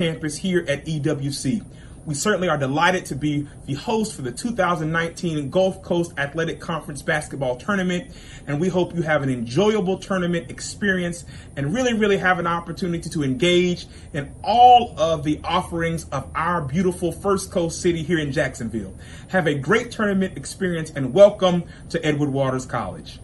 campus here at EWC. We certainly are delighted to be the host for the 2019 Gulf Coast Athletic Conference Basketball Tournament, and we hope you have an enjoyable tournament experience and really have an opportunity to engage in all of the offerings of our beautiful First Coast city here in Jacksonville. Have a great tournament experience and welcome to Edward Waters College.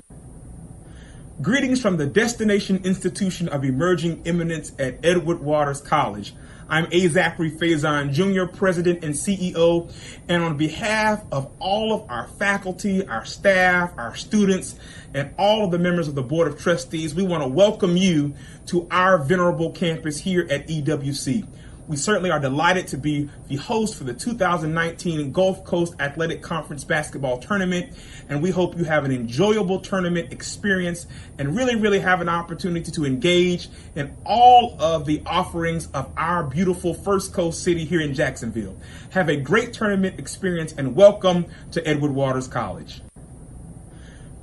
Greetings from the Destination Institution of Emerging Eminence at Edward Waters College. I'm Zachary Faison, Jr., President and CEO, and on behalf of all of our faculty, our staff, our students, and all of the members of the Board of Trustees, we want to welcome you to our venerable campus here at EWC. We certainly are delighted to be the host for the 2019 Gulf Coast Athletic Conference Basketball Tournament, and we hope you have an enjoyable tournament experience and really have an opportunity to engage in all of the offerings of our beautiful First Coast city here in Jacksonville. Have a great tournament experience and welcome to Edward Waters College.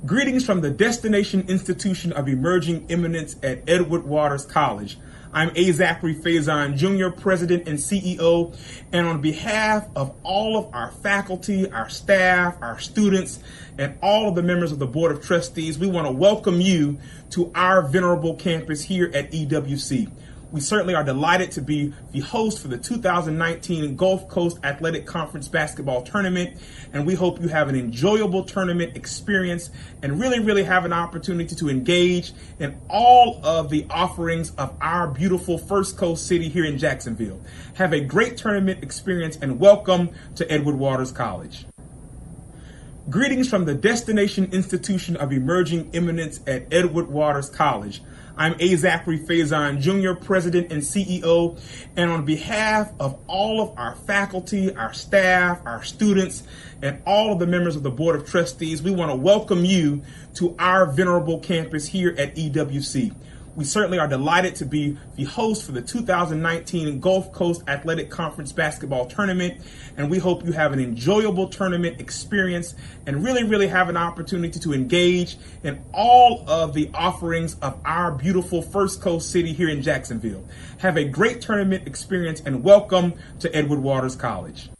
Greetings from the Destination Institution of Emerging Eminence at Edward Waters College. I'm Zachary Faison, Jr., President and CEO, and on behalf of all of our faculty, our staff, our students, and all of the members of the Board of Trustees, we want to welcome you to our venerable campus here at EWC. We certainly are delighted to be the host for the 2019 Gulf Coast Athletic Conference Basketball Tournament, and we hope you have an enjoyable tournament experience and really have an opportunity to engage in all of the offerings of our beautiful First Coast city here in Jacksonville. Have a great tournament experience and welcome to Edward Waters College. Greetings from the Destination Institution of Emerging Eminence at Edward Waters College. I'm Zachary Faison, Jr., President and CEO, and on behalf of all of our faculty, our staff, our students, and all of the members of the Board of Trustees, we want to welcome you to our venerable campus here at EWC. We certainly are delighted to be the host for the 2019 Gulf Coast Athletic Conference Basketball Tournament, and we hope you have an enjoyable tournament experience and really have an opportunity to engage in all of the offerings of our beautiful First Coast city here in Jacksonville. Have a great tournament experience and welcome to Edward Waters College.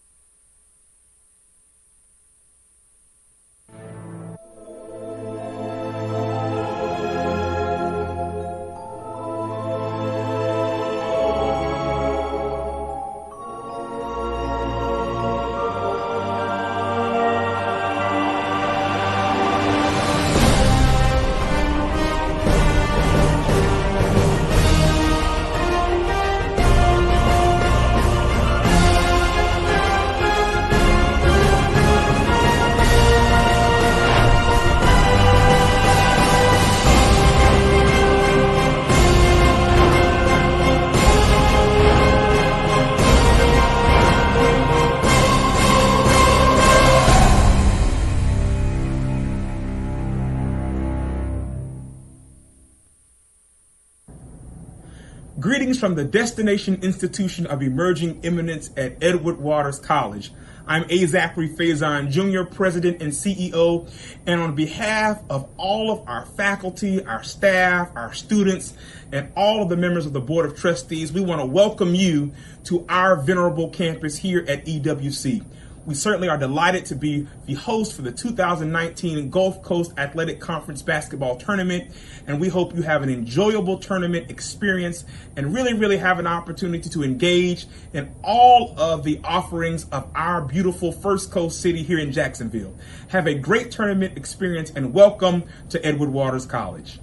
Greetings from the Destination Institution of Emerging Eminence at Edward Waters College. I'm Zachary Faison, Jr., President and CEO, and on behalf of all of our faculty, our staff, our students, and all of the members of the Board of Trustees, we want to welcome you to our venerable campus here at EWC. We certainly are delighted to be the host for the 2019 Gulf Coast Athletic Conference Basketball Tournament, and we hope you have an enjoyable tournament experience and really have an opportunity to engage in all of the offerings of our beautiful First Coast city here in Jacksonville. Have a great tournament experience and welcome to Edward Waters College.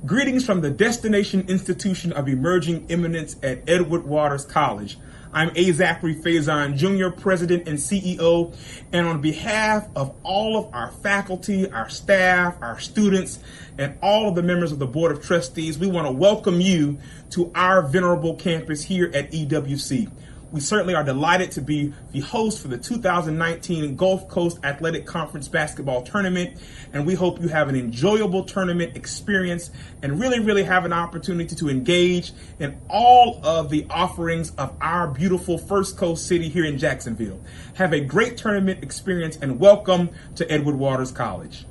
Greetings from the Destination Institution of Emerging Eminence at Edward Waters College. I'm Xavier Jr., President and CEO, and on behalf of all of our faculty, our staff, our students, and all of the members of the Board of Trustees, we want to welcome you to our venerable campus here at EWC. We certainly are delighted to be the host for the 2019 Gulf Coast Athletic Conference Basketball Tournament, and we hope you have an enjoyable tournament experience and really have an opportunity to engage in all of the offerings of our beautiful First Coast city here in Jacksonville. Have a great tournament experience and welcome to Edward Waters College.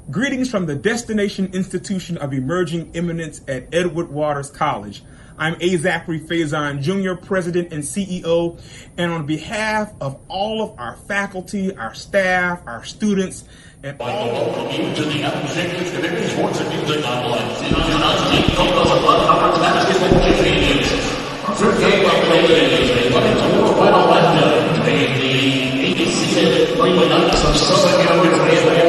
Greetings from the Destination Institution of Emerging Eminence at Edward Waters College. I'm Xavier Jr., President and CEO, and on behalf of all of our faculty, our staff, our students, and all welcome you to the Executive Committee Sports and Music Online. First game of the day is running to quarterfinal matchup between the 8th-seeded Greenland Knights of Southern New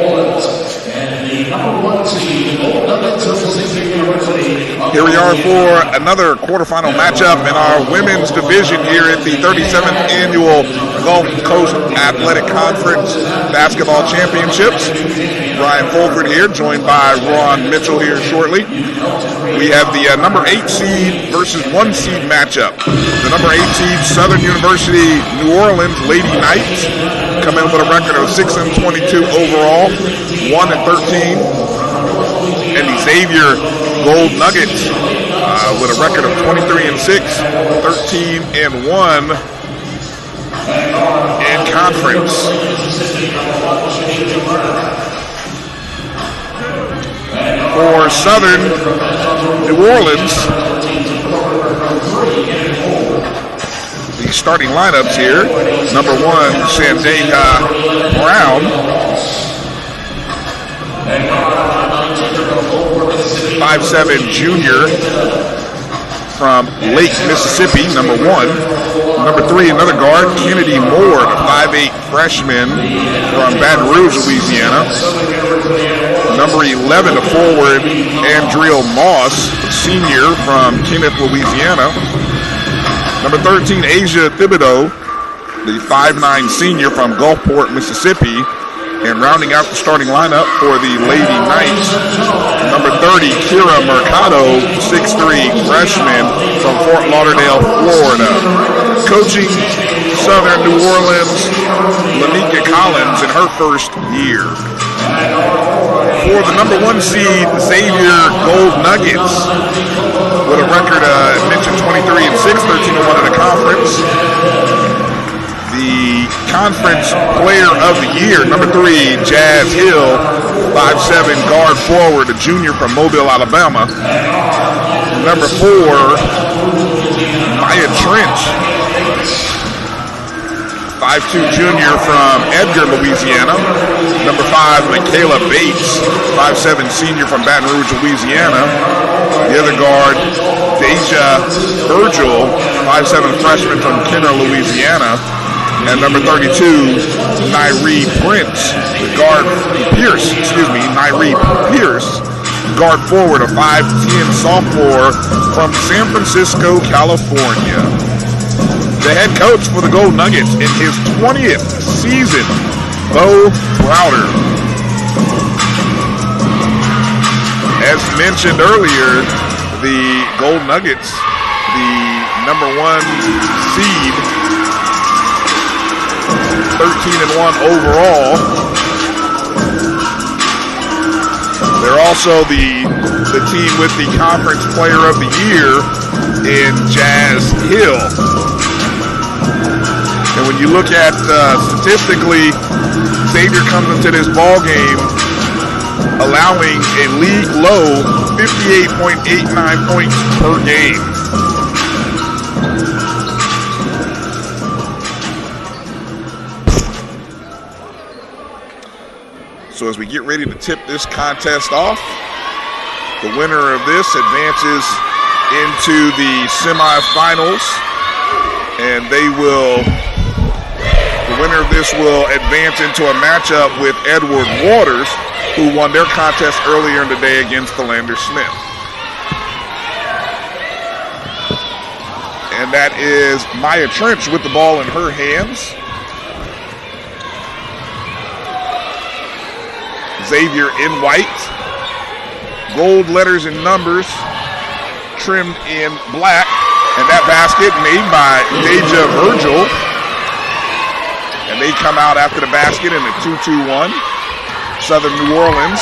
Orleans and the number 1 seed Gold Nuggets of Xavier University. Here we are for another quarterfinal matchup in our women's division here at the 37th annual Gulf Coast Athletic Conference Basketball Championships. Brian Fulford here, joined by Ron Mitchell here shortly. We have the number 8 seed versus 1 seed matchup. The number 8 seed, Southern University New Orleans Lady Knights, come in with a record of 6-22 overall, 1-13. And the Xavier Gold Nuggets with a record of 23-6, 13-1 in conference. For Southern New Orleans, the starting lineups here: number 1, Shandeka Brown, 5'7" junior from Lake, Mississippi, number 1. Number 3, another guard, Kennedy Moore, the 5'8" freshman from Baton Rouge, Louisiana. Number 11, a forward, Andrea Moss, senior from Kenneth, Louisiana. Number 13, Asia Thibodeau, the 5'9" senior from Gulfport, Mississippi. And rounding out the starting lineup for the Lady Knights, number 30, Kira Mercado, 6'3" freshman from Fort Lauderdale, Florida. Coaching Southern New Orleans, Lanika Collins in her first year. For the number 1 seed, Xavier Gold Nuggets, with a record, mentioned 23-6, 13-1 in the conference. The conference player of the year, number 3, Jazz Hill, 5'7" guard forward, a junior from Mobile, Alabama. Number 4, Maya Trench, 5'2" junior from Edgar, Louisiana. Number 5, Michaela Bates, 5'7" senior from Baton Rouge, Louisiana. The other guard, Deja Virgil, 5'7" freshman from Kenner, Louisiana. And number 32, Nyree Pierce, guard forward, a 5'10" sophomore from San Francisco, California. The head coach for the Gold Nuggets in his 20th season, Bo Browder. As mentioned earlier, the Gold Nuggets, the number 1 seed, 13-1 overall. They're also the team with the Conference Player of the Year in Jazz Hill. And when you look at statistically, Xavier comes into this ball game allowing a league low 58.89 points per game. So as we get ready to tip this contest off, the winner of this advances into the semifinals, and the winner of this will advance into a matchup with Edward Waters, who won their contest earlier in the day against Philander Smith. And that is Maya Trench with the ball in her hands. Xavier in white, gold letters and numbers trimmed in black, and that basket made by Deja Virgil. And they come out after the basket in a 2-2-1. Southern New Orleans,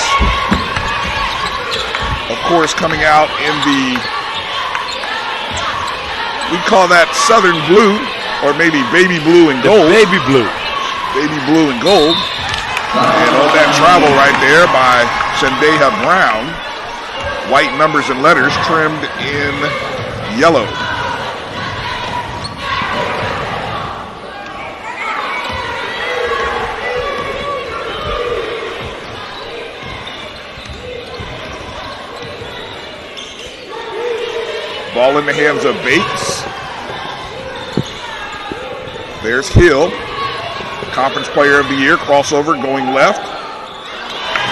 of course, coming out in the, we call that Southern blue, or maybe baby blue and gold. Baby blue. Baby blue and gold. And on that travel right there by Shandeha Brown, white numbers and letters trimmed in yellow. Ball in the hands of Bates. There's Hill. Conference Player of the Year, crossover going left.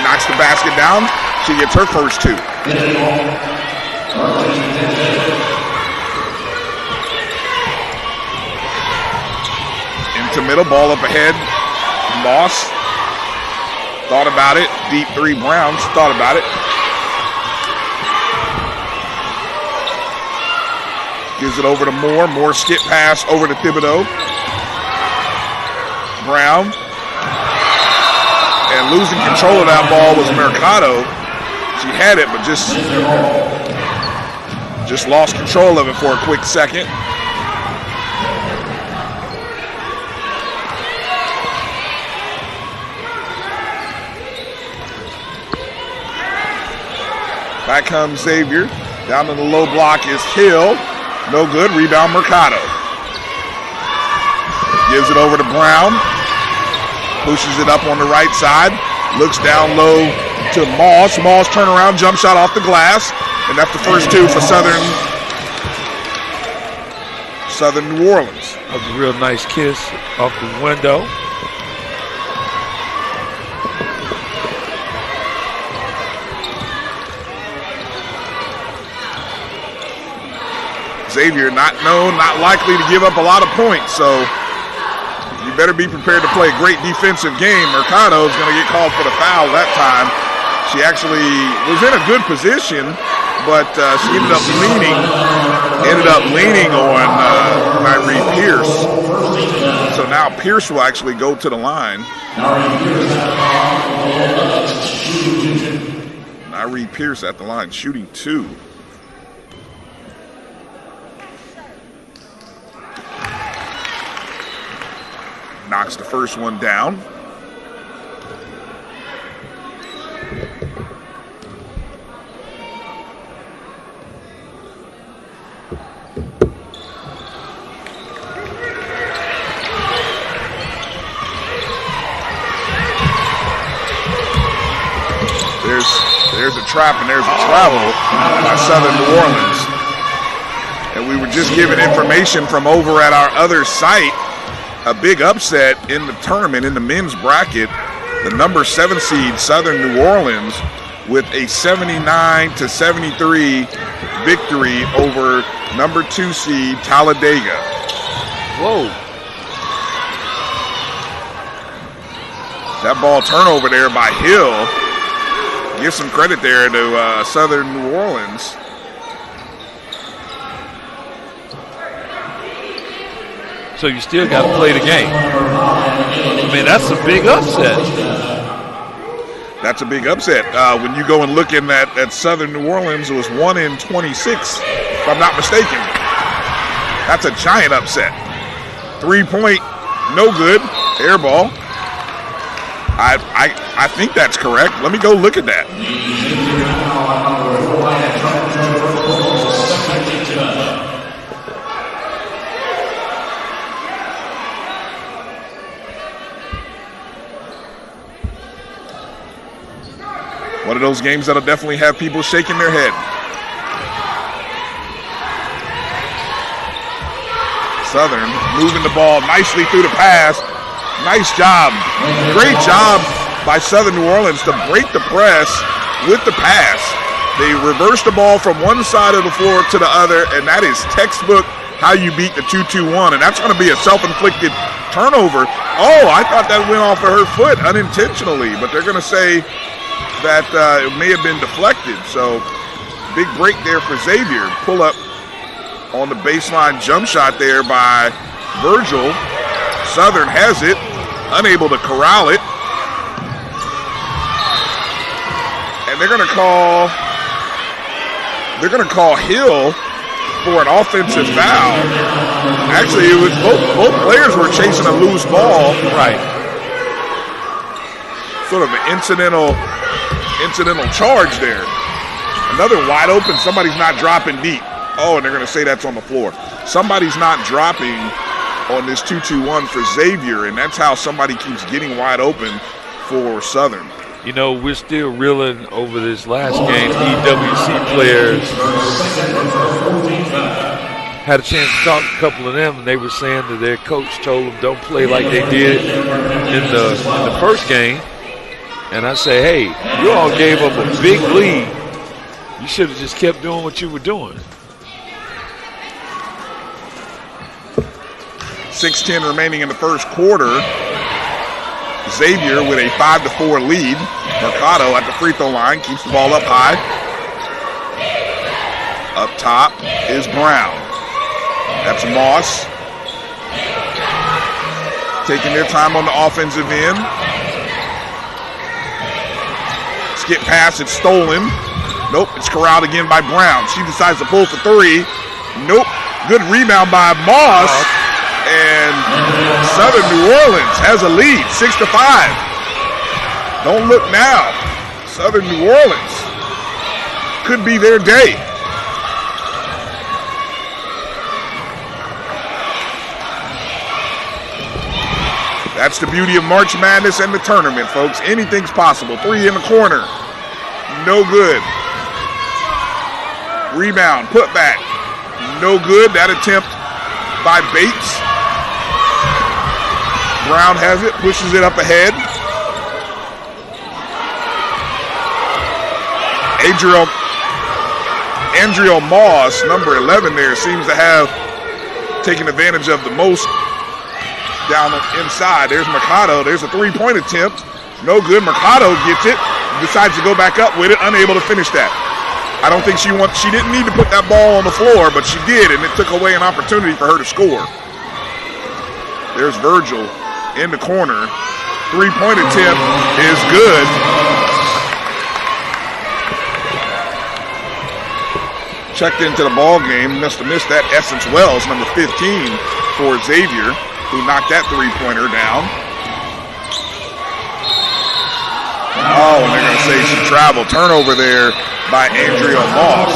Knocks the basket down. She gets her first 2. Into middle, ball up ahead. Moss thought about it. Deep 3, Browns thought about it. Gives it over to Moore. Moore skip pass over to Thibodeau. Brown. And losing control of that ball was Mercado. She had it, but just lost control of it for a quick second. Back comes Xavier. Down in the low block is Hill. No good. Rebound Mercado. Gives it over to Brown. Pushes it up on the right side. Looks down low to Moss. Moss turnaround jump shot off the glass. And that's the first 2 for Southern New Orleans. That was a real nice kiss off the window. Xavier not likely to give up a lot of points, so you better be prepared to play a great defensive game. Mercado is going to get called for the foul that time. She actually was in a good position, but she ended up leaning on Nyree Pierce. So now Pierce will actually go to the line. Nyree Pierce at the line, shooting 2. Knocks the first one down. There's a trap and there's a travel by Southern New Orleans. And we were just given information from over at our other site. A big upset in the tournament in the men's bracket. The number 7 seed Southern New Orleans with a 79-73 victory over number 2 seed Talladega. Whoa. That ball turnover there by Hill. Give some credit there to Southern New Orleans. So you still got to play the game. I mean, that's a big upset. That's a big upset. When you go and look in at Southern New Orleans, it was 1-26, if I'm not mistaken. That's a giant upset. 3-point, no good, air ball. I think that's correct. Let me go look at that. One of those games that'll definitely have people shaking their head. Southern moving the ball nicely through the pass. Nice job. Great job by Southern New Orleans to break the press with the pass. They reverse the ball from one side of the floor to the other, and that is textbook how you beat the 2-2-1, and that's going to be a self-inflicted turnover. Oh, I thought that went off of her foot unintentionally, but they're going to say that it may have been deflected. So big break there for Xavier. Pull up on the baseline jump shot there by Virgil. Southern has it, unable to corral it. And they're gonna call Hill for an offensive foul. Actually, it was both players were chasing a loose ball. Right. Sort of an incidental charge there. Another wide open, somebody's not dropping deep. Oh, and they're going to say that's on the floor. Somebody's not dropping on this 2-2-1 for Xavier, and that's how somebody keeps getting wide open for Southern. You know, we're still reeling over this last game. EWC players had a chance to talk to a couple of them, and they were saying that their coach told them don't play like they did in the first game. And I say, hey, you all gave up a big lead. You should have just kept doing what you were doing. 6:10 remaining in the first quarter. Xavier with a 5-4 lead. Mercado at the free throw line keeps the ball up high. Up top is Brown. That's Moss. Taking their time on the offensive end. Skip pass, it's stolen. Nope, it's corralled again by Brown. She decides to pull for three. Nope, good rebound by Moss. And Southern New Orleans has a lead, 6-5. Don't look now. Southern New Orleans could be their day. That's the beauty of March Madness and the tournament, folks. Anything's possible. Three in the corner. No good. Rebound, put back. No good. That attempt by Bates. Brown has it, pushes it up ahead. Andrea Moss, number 11 there, seems to have taken advantage of the most down inside. There's Mercado. There's a three-point attempt. No good. Mercado gets it. Decides to go back up with it. Unable to finish that. I don't think she didn't need to put that ball on the floor, but she did, and it took away an opportunity for her to score. There's Virgil in the corner. Three-point attempt is good. Checked into the ball game. Must have missed that. Essence Wells, number 15 for Xavier, who knocked that three-pointer down. Oh, and they're going to say she traveled. Turnover there by Andrea Moss.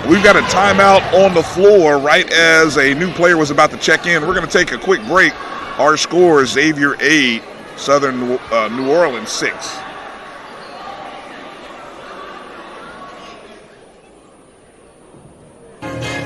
We've got a timeout on the floor right as a new player was about to check in. We're going to take a quick break. Our score is Xavier 8, Southern New Orleans 6.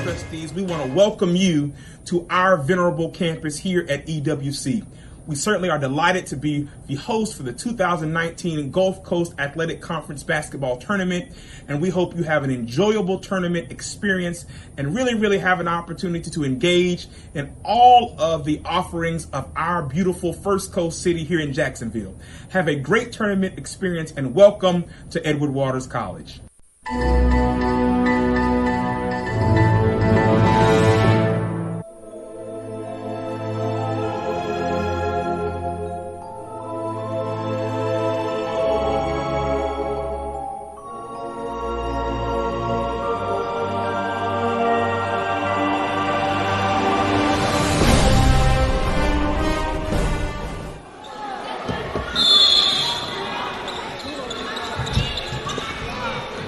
Trustees, we want to welcome you to our venerable campus here at EWC. We certainly are delighted to be the host for the 2019 Gulf Coast Athletic Conference Basketball Tournament, and we hope you have an enjoyable tournament experience and really have an opportunity to engage in all of the offerings of our beautiful First Coast city here in Jacksonville. Have a great tournament experience and welcome to Edward Waters College.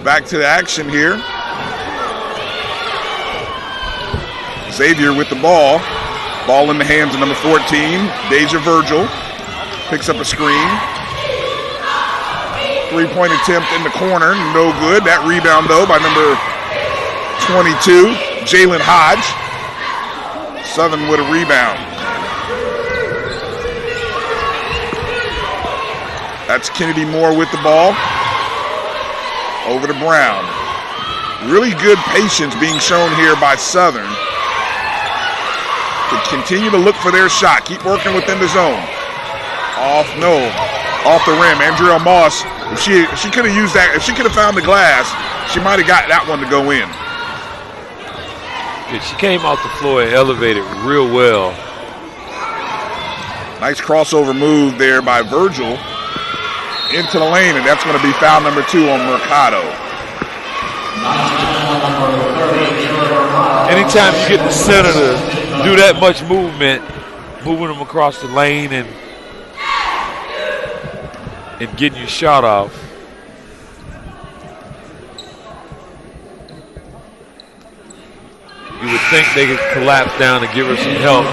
back to the action here. Xavier with the ball. Ball in the hands of number 14, Deja Virgil. Picks up a screen. Three-point attempt in the corner, no good. That rebound, though, by number 22, Jalen Hodge. Southern with a rebound. That's Kennedy Moore with the ball. Over to Brown. Really good patience being shown here by Southern to continue to look for their shot. Keep working within the zone. Off the rim. Andrea Moss, if she could have used that, if she could have found the glass, she might have got that one to go in. Yeah, she came off the floor and elevated real well. Nice crossover move there by Virgil into the lane, and that's going to be foul number 2 on Mercado. Anytime you get the center to do that much movement, moving them across the lane and getting your shot off. You would think they could collapse down and give her some help.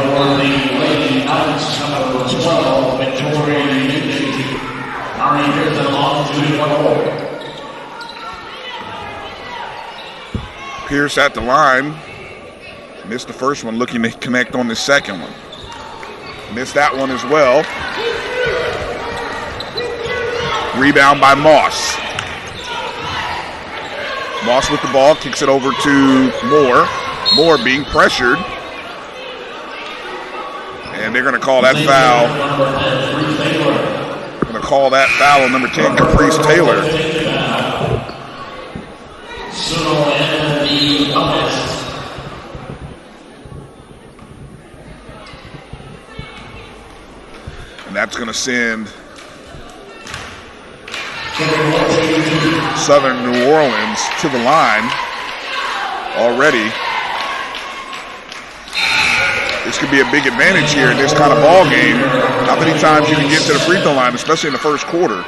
Pierce at the line. Missed the first one, looking to connect on the second one. Missed that one as well. Rebound by Moss. Moss with the ball, kicks it over to Moore. Moore being pressured. And they're going to call that foul. Going to call that foul on number 10, Caprice Taylor. And that's going to send Southern New Orleans to the line already. This could be a big advantage here in this kind of ball game. How many times you can get to the free throw line, especially in the first quarter.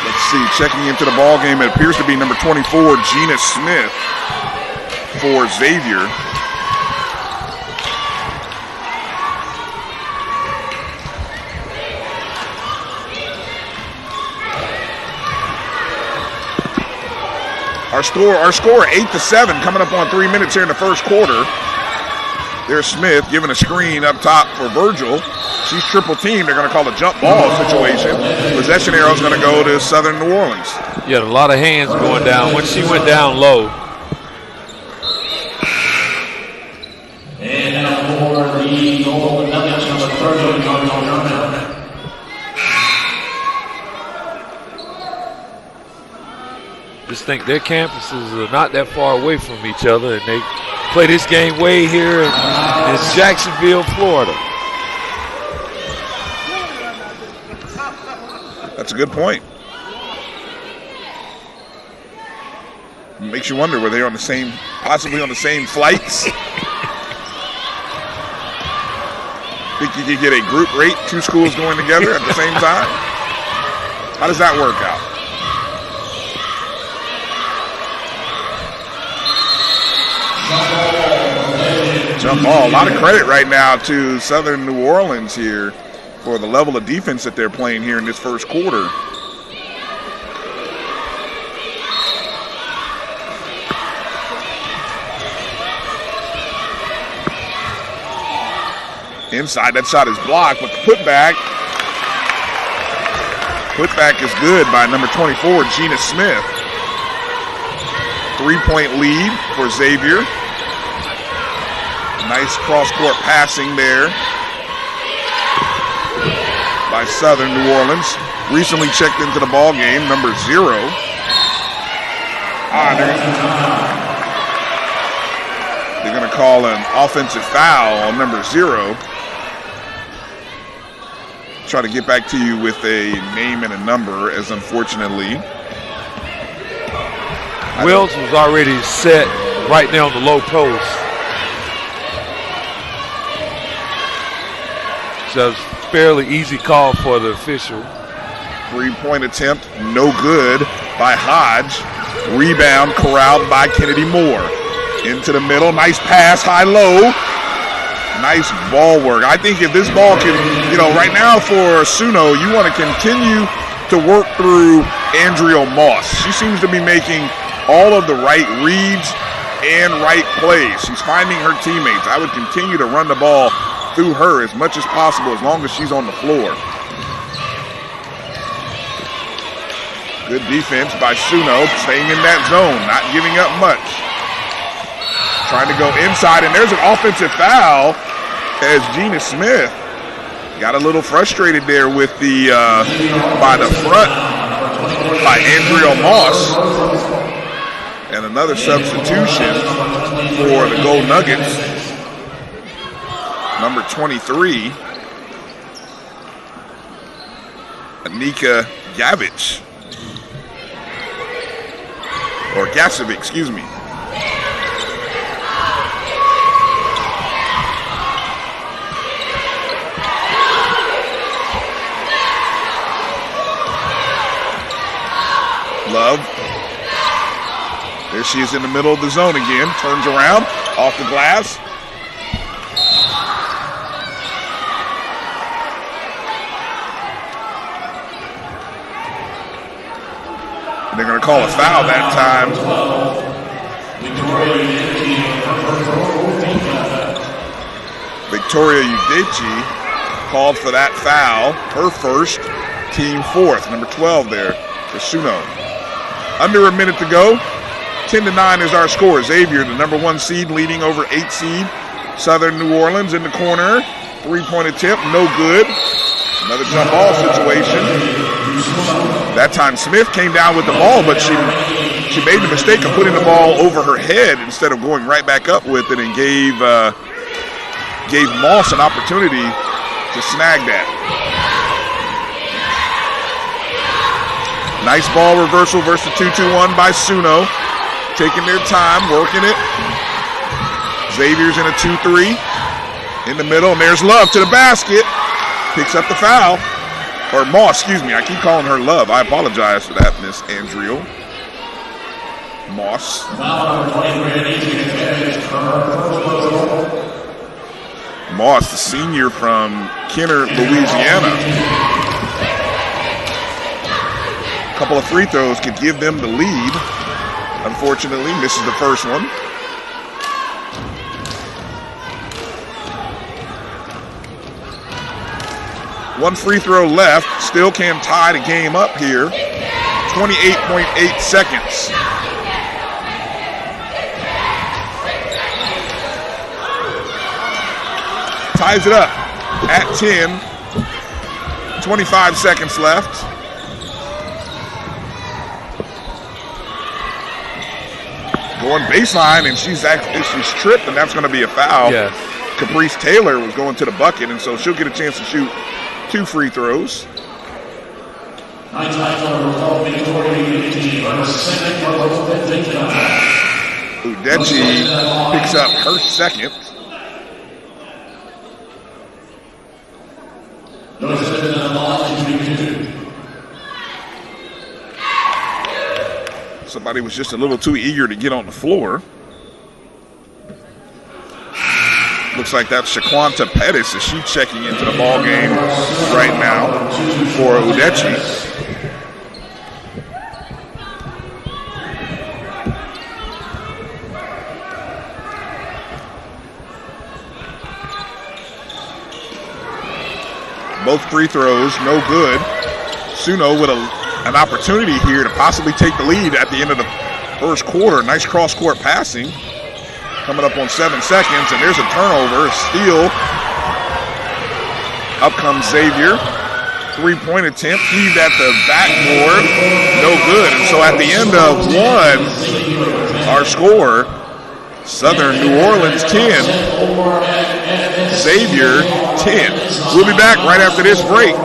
Let's see, checking into the ball game, it appears to be number 24, Gina Smith for Xavier. Our score 8-7, coming up on 3 minutes here in the first quarter. There's Smith giving a screen up top for Virgil. She's triple teamed. They're going to call a jump ball situation. Possession arrow is going to go to Southern New Orleans. You had a lot of hands going down. When she went down low. And now for the Golden Nuggets, number 30, Just think their campuses are not that far away from each other, and they play this game way here in Jacksonville, Florida. That's a good point. Makes you wonder, were they on the same, possibly on the same flights? Think you could get a group rate, 2 schools going together at the same time? How does that work out? Jump ball. A lot of credit right now to Southern New Orleans here for the level of defense that they're playing here in this first quarter. Inside, that shot is blocked, but the putback is good by number 24, Gina Smith. 3-point lead for Xavier. Nice cross-court passing there by Southern New Orleans. Recently checked into the ball game, number 0. They're going to call an offensive foul on number 0. Try to get back to you with a name and a number, as unfortunately Wills was already set right there on the low post. So it was a fairly easy call for the official. Three-point attempt, no good by Hodge. Rebound corralled by Kennedy Moore. Into the middle, nice pass, high-low. Nice ball work. I think if this ball can, right now for SUNO, you want to continue to work through Andrea Moss. She seems to be making all of the right reads and right plays. She's finding her teammates. I would continue to run the ball through her as much as possible as long as she's on the floor. Good defense by SUNO, staying in that zone, not giving up much. Trying to go inside, and there's an offensive foul as Gina Smith got a little frustrated there with the by the front by Andrea Moss. And another substitution for the Gold Nuggets. Number 23, Anika Gavich. Or Gasovic, excuse me. Love. There she is in the middle of the zone again. Turns around, off the glass. And they're going to call a foul that time. Victoria Udechi called for that foul. Her first, team fourth. Number 12 there for SUNO. Under a minute to go. 10-9 is our score. Xavier, the number 1 seed, leading over 8 seed. Southern New Orleans in the corner. Three-point attempt, no good. Another jump ball situation. That time Smith came down with the ball, but she made the mistake of putting the ball over her head instead of going right back up with it, and gave Moss an opportunity to snag that. Nice ball reversal versus 2-2-1 by SUNO. Taking their time, working it. Xavier's in a 2-3 in the middle, and there's Love to the basket. Picks up the foul. Or Moss, excuse me. I keep calling her Love. I apologize for that, Miss Andrea. Moss. Moss, the senior from Kenner, Louisiana. A couple of free throws could give them the lead. Unfortunately, misses the first one. One free throw left. Still can tie the game up here. 28.8 seconds. Ties it up at 10. 25 seconds left. Going baseline, and she's tripped, and that's going to be a foul. Yes. Caprice Taylor was going to the bucket, and so she'll get a chance to shoot 2 free throws. Udechi picks up her second. Somebody was just a little too eager to get on the floor. Looks like that's Shaquanta Pettis as she checking into the ball game right now for Udechi. Both free throws, no good. SUNO with an opportunity here to possibly take the lead at the end of the first quarter. Nice cross-court passing. Coming up on 7 seconds, and there's a turnover, a steal. Up comes Xavier. Three-point attempt, heaved at the backboard, no good. And so at the end of one, our score, Southern New Orleans 10, Xavier 10. We'll be back right after this break.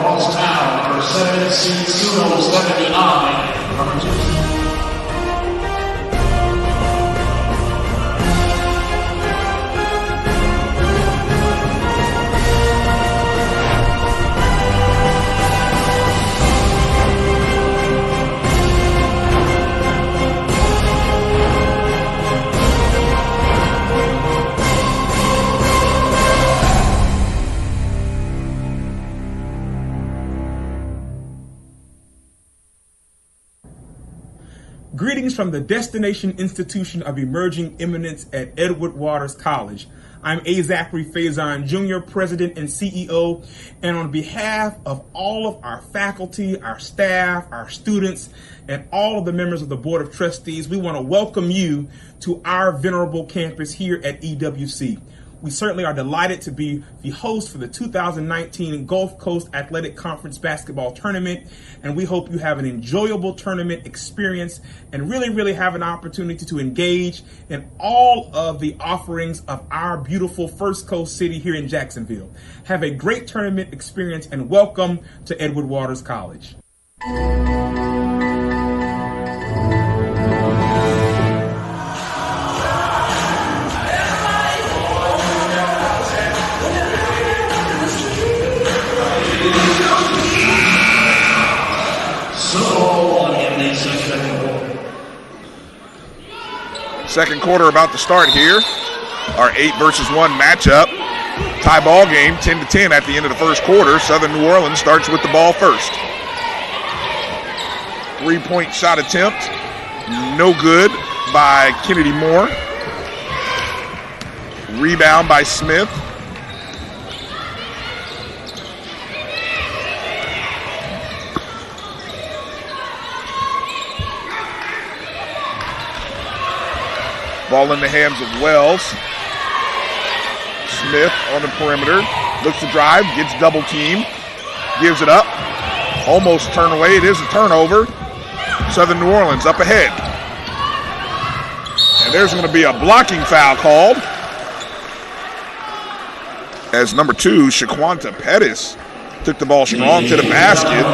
Greetings from the Destination Institution of Emerging Eminence at Edward Waters College. I'm Zachary Faison Jr., President and CEO, and on behalf of all of our faculty, our staff, our students, and all of the members of the Board of Trustees, we want to welcome you to our venerable campus here at EWC. We certainly are delighted to be the host for the 2019 Gulf Coast Athletic Conference Basketball Tournament, and we hope you have an enjoyable tournament experience and really have an opportunity to engage in all of the offerings of our beautiful First Coast city here in Jacksonville. Have a great tournament experience and welcome to Edward Waters College. Second quarter about to start here. Our 8 versus 1 matchup. Tie ball game, 10-10 at the end of the first quarter. Southern New Orleans starts with the ball first. 3-point shot attempt. No good by Kennedy Moore. Rebound by Smith. Ball in the hands of Wells. Smith on the perimeter. Looks to drive, gets double teamed. Gives it up. Almost turned away. It is a turnover. Southern New Orleans up ahead. And there's going to be a blocking foul called as number 2, Shaquanta Pettis, took the ball strong to the basket.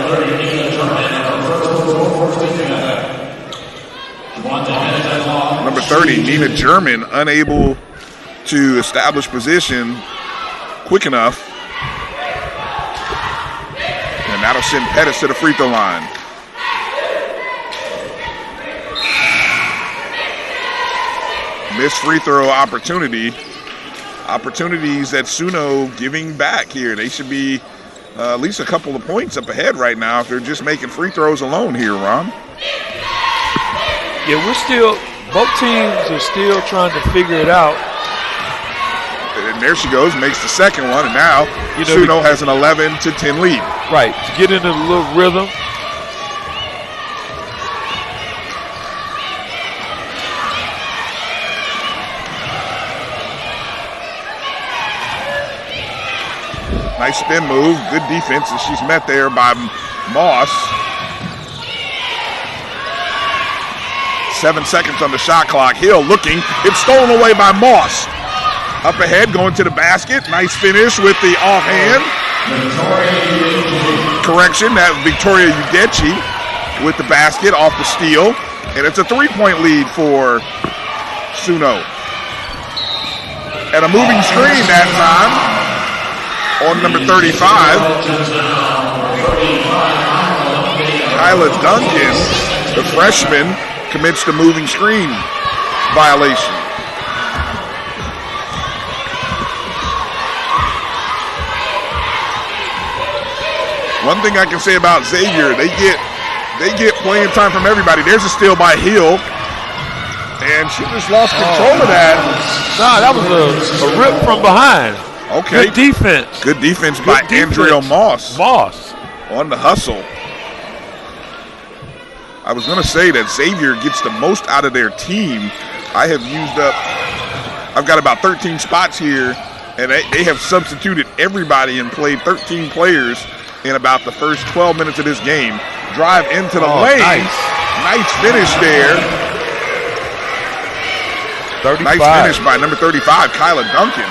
Number 30, Nina German, unable to establish position quick enough. And that'll send Pettis to the free throw line. Missed free throw opportunity. Opportunities that SUNO giving back here. They should be at least a couple of points up ahead right now if they're just making free throws alone here, Ron. Yeah, both teams are still trying to figure it out. And there she goes, makes the second one, and now SUNO has an 11-10 lead. Right, to get into a little rhythm. Nice spin move, good defense, and she's met there by Moss. 7 seconds on the shot clock. Hill looking. It's stolen away by Moss. Up ahead, going to the basket. Nice finish with the offhand. Correction, that was Victoria Udechi with the basket off the steal. And it's a 3-point lead for SUNO. And a moving screen that time on number 35. Kyla Duncan, the freshman, commits the moving screen violation. One thing I can say about Xavier, they get playing time from everybody. There's a steal by Hill, and she just lost control of that. Nah, that was a rip from behind. Okay. Good defense. Good defense by Andrea Moss. On the hustle. I was going to say that Xavier gets the most out of their team. I've got about 13 spots here, and they have substituted everybody and played 13 players in about the first 12 minutes of this game. Drive into the lane. Nice finish there. 35. Nice finish by number 35, Kyla Duncan.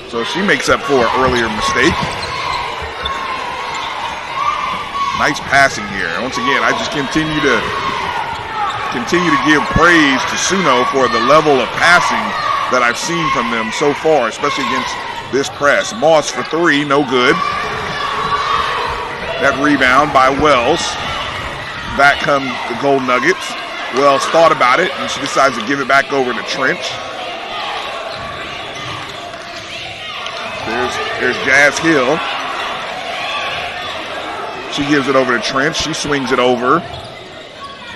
So she makes up for an earlier mistake. Nice passing here. Once again, I just continue to give praise to SUNO for the level of passing that I've seen from them so far, especially against this press. Moss for 3, no good. That rebound by Wells. Back come the Gold Nuggets. Wells thought about it, and she decides to give it back over to Trench. There's Jazz Hill. She gives it over to Trench. She swings it over.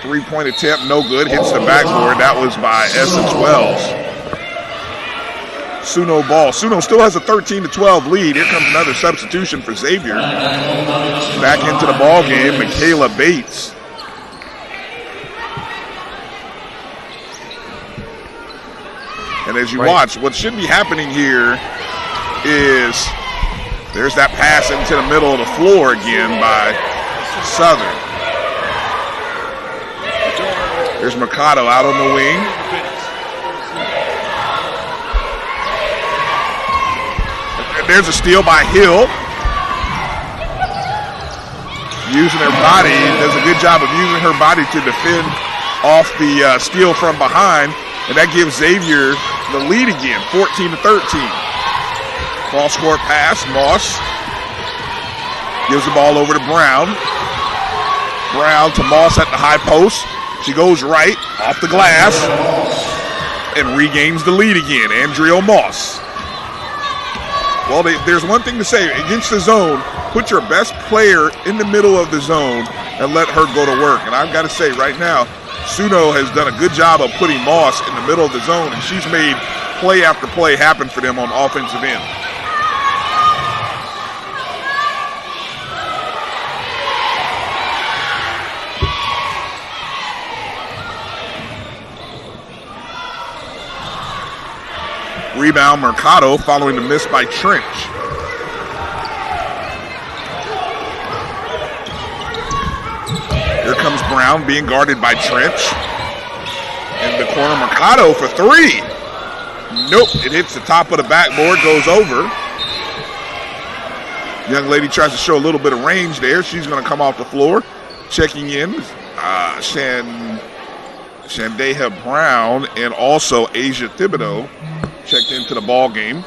Three-point attempt, no good. Hits the backboard. That was by Essence Wells. SUNO ball. SUNO still has a 13-12 lead. Here comes another substitution for Xavier. Back into the ball game, Michaela Bates. And as you watch, what should be happening here is there's that pass into the middle of the floor again by Southern. There's Mercado out on the wing. There's a steal by Hill. Using her body, does a good job of using her body to defend off the steal from behind. And that gives Xavier the lead again, 14-13. Cross court pass, Moss gives the ball over to Brown. Brown to Moss at the high post. She goes right, off the glass, and regains the lead again, Andrea Moss. Well, there's one thing to say, against the zone, put your best player in the middle of the zone and let her go to work. And I've got to say, right now, SUNO has done a good job of putting Moss in the middle of the zone, and she's made play after play happen for them on the offensive end. Rebound Mercado following the miss by Trench. Here comes Brown being guarded by Trench. In the corner, Mercado for three. Nope, it hits the top of the backboard, goes over. Young lady tries to show a little bit of range there. She's going to come off the floor. Checking in, Shandeha Brown and also Asia Thibodeau checked into the ball game.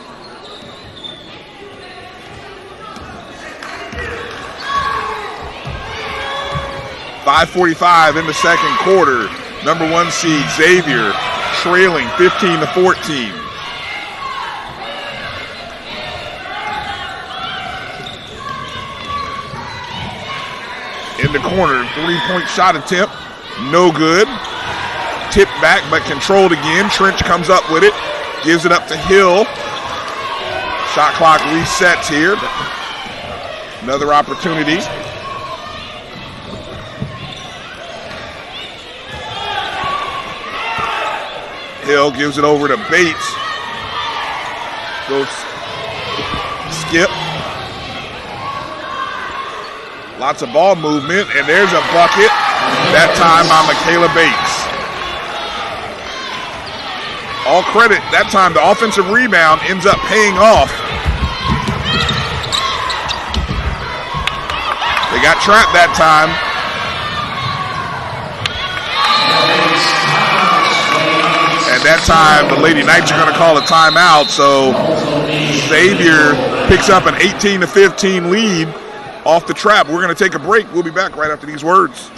.545 in the second quarter. Number one seed Xavier trailing 15-14. In the corner, three-point shot attempt, no good. Tipped back but controlled again. Trench comes up with it, gives it up to Hill. Shot clock resets here. Another opportunity. Hill gives it over to Bates. Goes skip. Lots of ball movement, and there's a bucket. That time by Michaela Bates. All credit, that time the offensive rebound ends up paying off. They got trapped that time. And that time the Lady Knights are going to call a timeout, so Xavier picks up an 18-15 lead off the trap. We're going to take a break. We'll be back right after these words.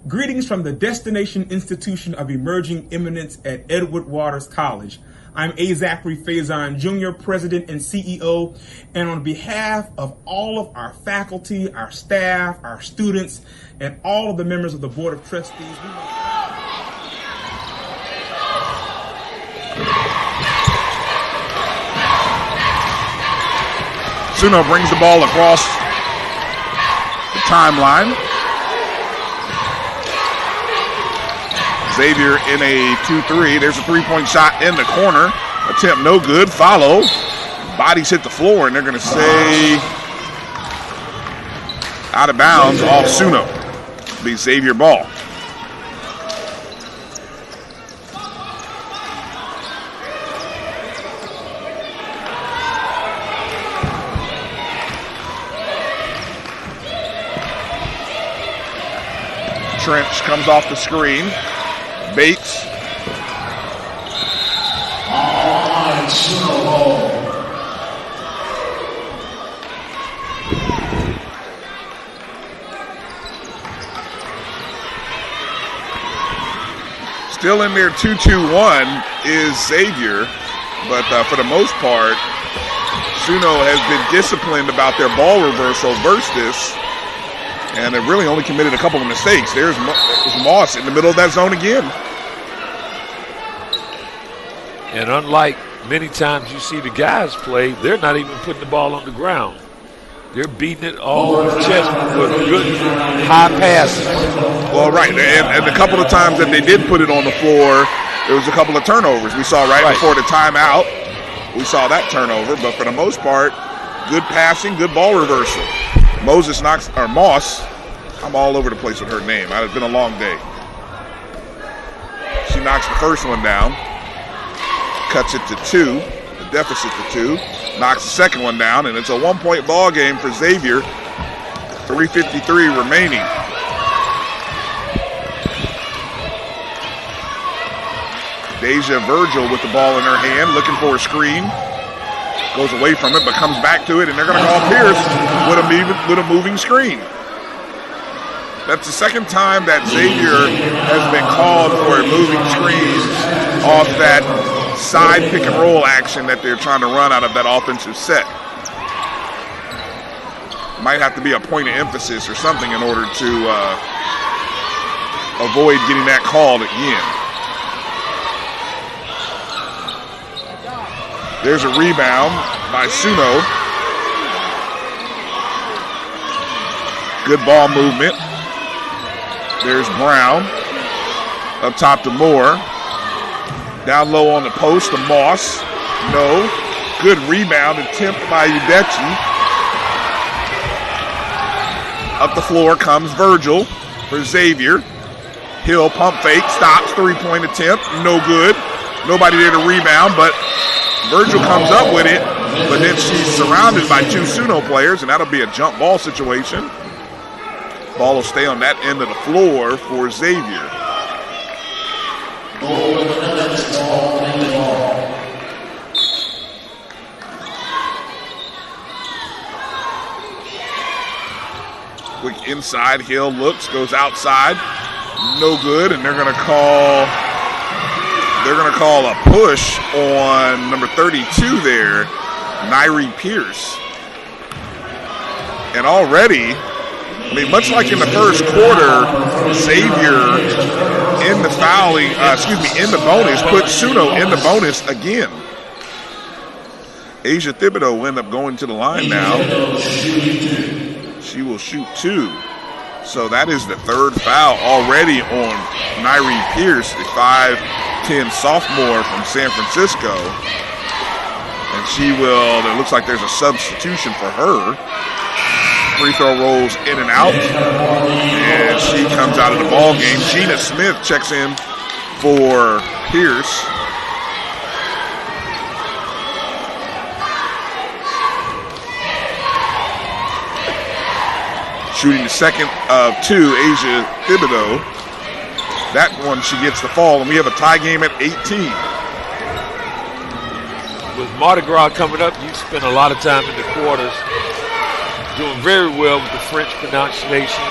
Greetings from the Destination Institution of Emerging Eminence at Edward Waters College. I'm A. Zachary Faison, Jr., President and CEO, and on behalf of all of our faculty, our staff, our students, and all of the members of the Board of Trustees, SUNO brings the ball across the timeline. Xavier in a 2-3. There's a three-point shot in the corner. Attempt no good. Follow. Bodies hit the floor, and they're going to say Out of bounds off SUNO. Be Xavier ball. Trench comes off the screen. Bates. Still in there 2-2-1 is Xavier, but for the most part, SUNO has been disciplined about their ball reversal versus this, and they've really only committed a couple of mistakes. There's Moss in the middle of that zone again. And unlike many times you see the guys play, they're not even putting the ball on the ground. They're beating it all over the chest with good high passes. Well, right, and a couple of times that they did put it on the floor, there was a couple of turnovers. We saw right before the timeout, we saw that turnover, but for the most part, good passing, good ball reversal. Moss, I'm all over the place with her name. It's been a long day. She knocks the first one down, cuts it to 2, the deficit to 2, knocks the second one down, and it's a 1-point ball game for Xavier. 3:53 remaining. Deja Virgil with the ball in her hand, looking for a screen. Goes away from it, but comes back to it, and they're going to call Pierce with a moving screen. That's the second time that Xavier has been called for a moving screen off that side pick and roll action that they're trying to run out of that offensive set. Might have to be a point of emphasis or something in order to avoid getting that called again. There's a rebound by SUNO. Good ball movement. There's Brown. Up top to Moore. Down low on the post to Moss. No. Good rebound attempt by Udechi. Up the floor comes Virgil for Xavier. Hill pump fake. Stops. 3-point attempt. No good. Nobody there to rebound, but Virgil comes up with it, but then she's surrounded by 2 SUNO players, and that'll be a jump ball situation. Ball will stay on that end of the floor for Xavier. Quick inside, Hill looks, goes outside, no good, and they're going to call a push on number 32 there, Nairi Pierce. And already, much like in the first quarter, Xavier in the bonus, put SUNO in the bonus again. Asia Thibodeau will end up going to the line now. She will shoot 2. So that is the third foul already on Nairi Pierce, the 5'10" sophomore from San Francisco. And it looks like there's a substitution for her. Free throw rolls in and out. And she comes out of the ball game. Gina Smith checks in for Pierce. Shooting the second of 2, Asia Thibodeau. That one, she gets the fall, and we have a tie game at 18. With Mardi Gras coming up, you spend a lot of time in the quarters doing very well with the French pronunciation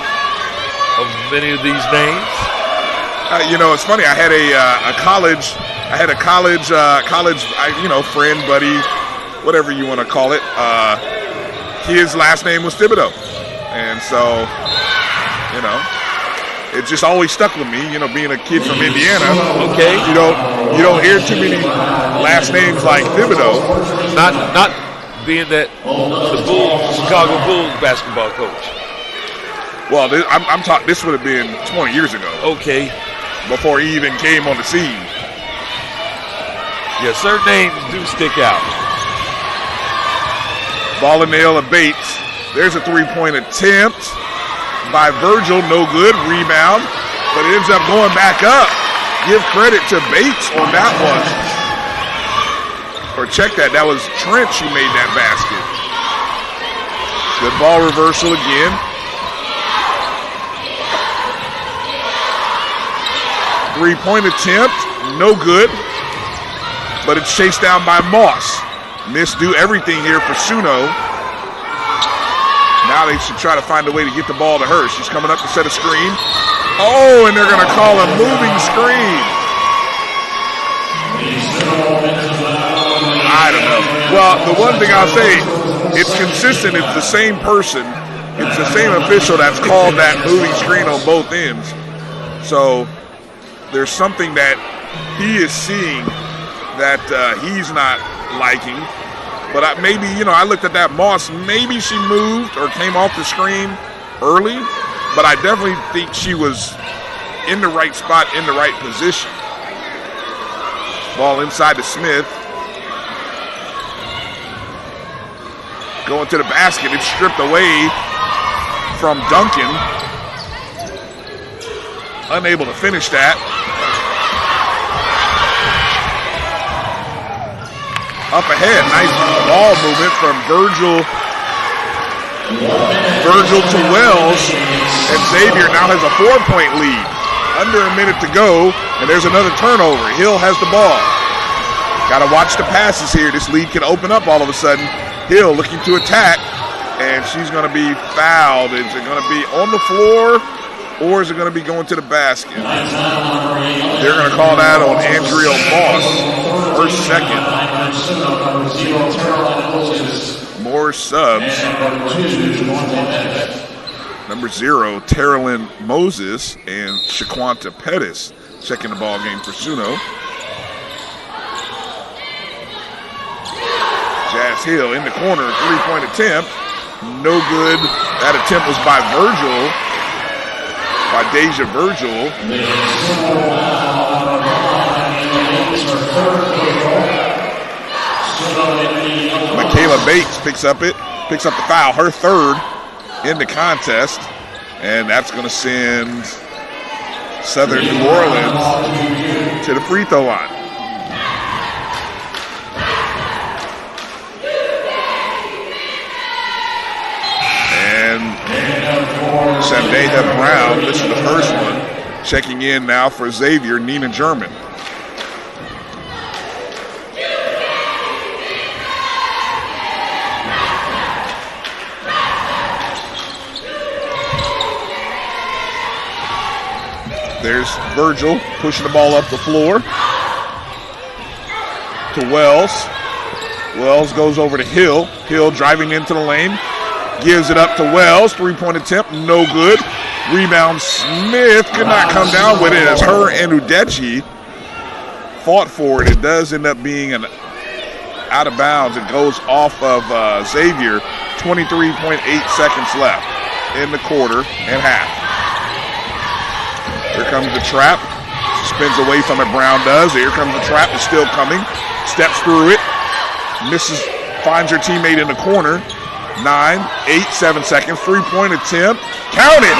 of many of these names. It's funny. I had a college friend, buddy, whatever you want to call it. His last name was Thibodeau. And so, it just always stuck with me, being a kid from Indiana. Okay. You don't hear too many last names like Thibodeau. Not being that the Chicago Bulls basketball coach. Well, I'm talking, this would have been 20 years ago. Okay. Before he even came on the scene. Yeah, certain names do stick out. Ball and nail of Bates. There's a 3-point attempt. by Virgil, no good. Rebound, but it ends up going back up. Give credit to Bates on that one. Or check that, that was Trench who made that basket. Good ball reversal again. Three-point attempt, no good. But it's chased down by Moss. Miss do everything here for SUNO. Now they should try to find a way to get the ball to her. She's coming up to set a screen. Oh, and they're going to call a moving screen. I don't know. Well, the one thing I'll say, it's consistent. It's the same person. It's the same official that's called that moving screen on both ends. So there's something that he is seeing that he's not liking. But maybe, I looked at that Moss. Maybe she moved or came off the screen early. But I definitely think she was in the right spot, in the right position. Ball inside to Smith. Going to the basket. It's stripped away from Duncan. Unable to finish that. Up ahead. Nice ball movement from Virgil to Wells. And Xavier now has a 4-point lead. Under a minute to go. And there's another turnover. Hill has the ball. Got to watch the passes here. This lead can open up all of a sudden. Hill looking to attack, and she's going to be fouled. Is it going to be on the floor, or is it going to be going to the basket? They're going to call that on Andrea Moss, her second. More subs. Number 0, Terrellyn Moses, and Shaquanta Pettis checking the ball game for SUNO. Jazz Hill in the corner, 3-point attempt. No good. That attempt was by Virgil, by Deja Virgil. Michaela Bates picks up the foul, her third in the contest. And that's going to send Southern New Orleans to the free throw line. Shamneha Brown, this is the first one, checking in now for Xavier, Nina German. There's Virgil pushing the ball up the floor to Wells. Wells goes over to Hill. Hill driving into the lane. Gives it up to Wells. 3-point attempt, no good. Rebound, Smith could not come down with it as her and Udechi fought for it. It does end up being an out of bounds. It goes off of Xavier. 23.8 seconds left in the quarter and half. Here comes the trap. Spins away from it, Brown does. Here comes the trap, it's still coming. Steps through it. Misses, finds her teammate in the corner. 9, 8, 7 seconds. 3-point attempt. Count it!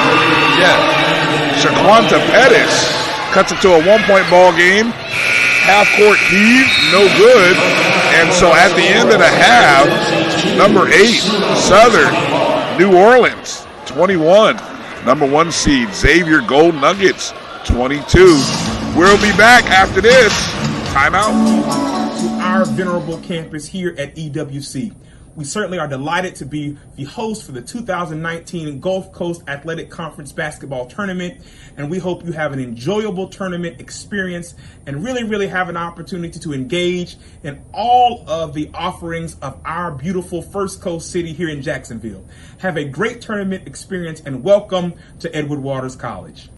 Yeah. Shaquanta Pettis cuts it to a 1-point ball game. Half-court heave, no good. And so at the end of the half, number 8, Southern New Orleans, 21. Number 1 seed, Xavier Gold Nuggets, 22. We'll be back after this. Timeout. To our venerable campus here at EWC. We certainly are delighted to be the host for the 2019 Gulf Coast Athletic Conference Basketball Tournament, and we hope you have an enjoyable tournament experience and really have an opportunity to engage in all of the offerings of our beautiful First Coast City here in Jacksonville. Have a great tournament experience and welcome to Edward Waters College.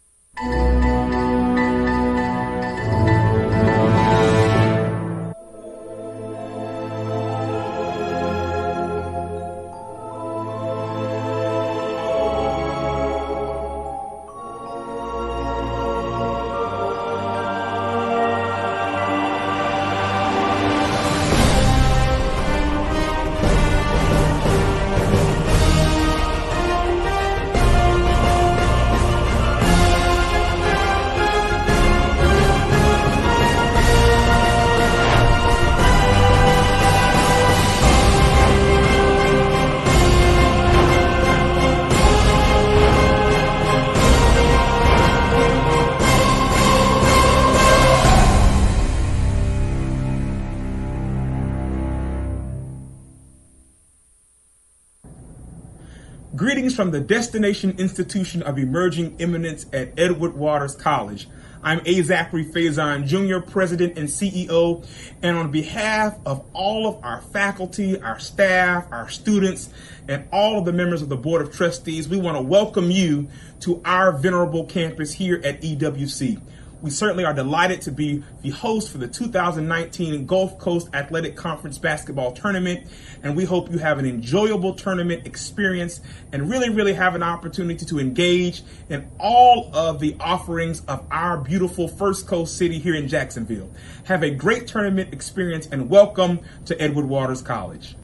Greetings from the Destination Institution of Emerging Eminence at Edward Waters College. I'm Zachary Faison Jr., President and CEO, and on behalf of all of our faculty, our staff, our students, and all of the members of the Board of Trustees, we want to welcome you to our venerable campus here at EWC. We certainly are delighted to be the host for the 2019 Gulf Coast Athletic Conference Basketball Tournament, and we hope you have an enjoyable tournament experience and really have an opportunity to engage in all of the offerings of our beautiful First Coast city here in Jacksonville. Have a great tournament experience and welcome to Edward Waters College.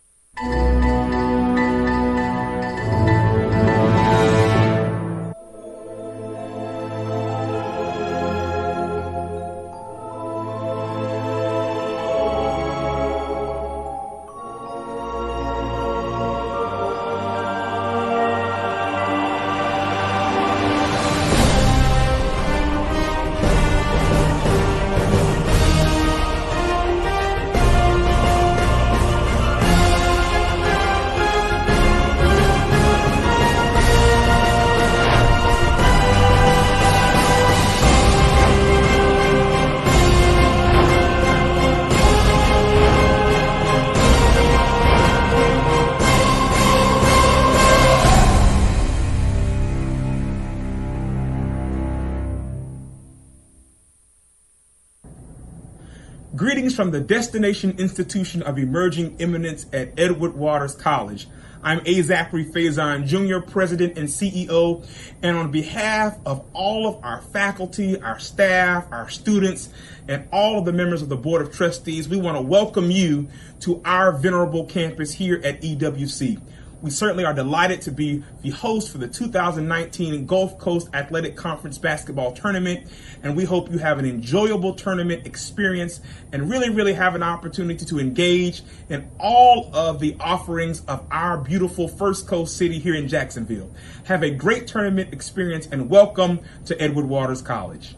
Greetings from the Destination Institution of Emerging Eminence at Edward Waters College. I'm Zachary Faison Jr., President and CEO, and on behalf of all of our faculty, our staff, our students, and all of the members of the Board of Trustees, we want to welcome you to our venerable campus here at EWC. We certainly are delighted to be the host for the 2019 Gulf Coast Athletic Conference Basketball Tournament, and we hope you have an enjoyable tournament experience and really have an opportunity to engage in all of the offerings of our beautiful First Coast city here in Jacksonville. Have a great tournament experience and welcome to Edward Waters College.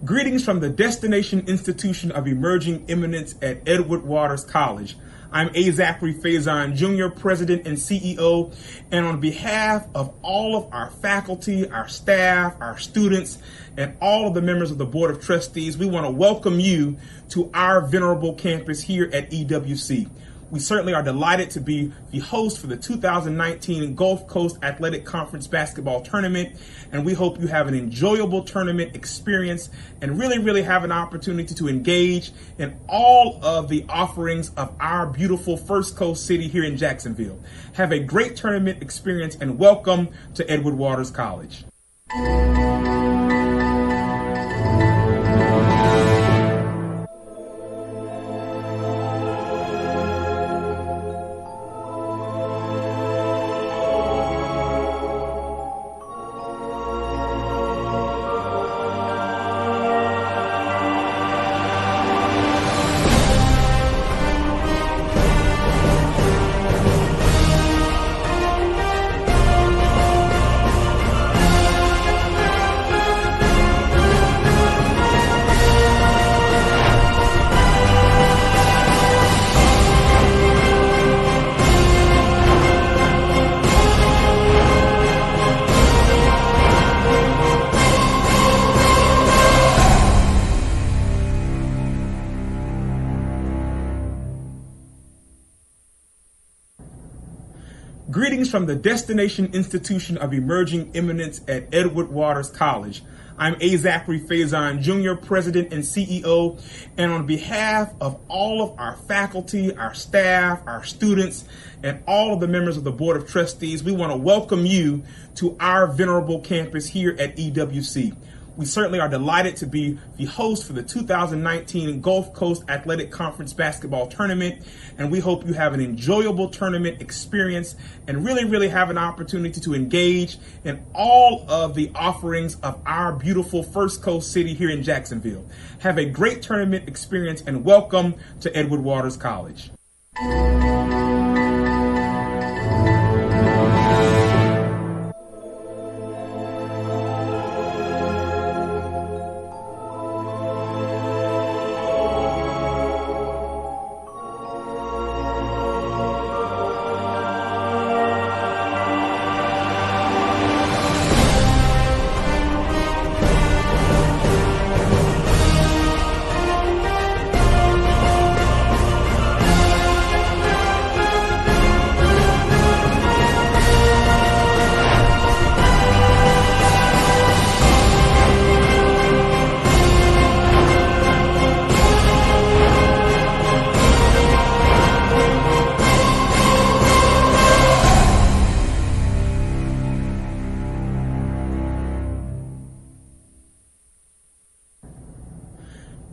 Greetings from the Destination Institution of Emerging Eminence at Edward Waters College. I'm Zachary Faison Jr., President and CEO, and on behalf of all of our faculty, our staff, our students, and all of the members of the Board of Trustees, we want to welcome you to our venerable campus here at EWC. We certainly are delighted to be the host for the 2019 Gulf Coast Athletic Conference Basketball Tournament, and we hope you have an enjoyable tournament experience and really have an opportunity to engage in all of the offerings of our beautiful First Coast city here in Jacksonville. Have a great tournament experience and welcome to Edward Waters College. from the Destination Institution of Emerging Eminence at Edward Waters College. I'm Zachary Faison Jr., President and CEO, and on behalf of all of our faculty, our staff, our students, and all of the members of the Board of Trustees, we want to welcome you to our venerable campus here at EWC. We certainly are delighted to be the host for the 2019 Gulf Coast Athletic Conference Basketball Tournament, and we hope you have an enjoyable tournament experience and really have an opportunity to engage in all of the offerings of our beautiful First Coast city here in Jacksonville. Have a great tournament experience and welcome to Edward Waters College.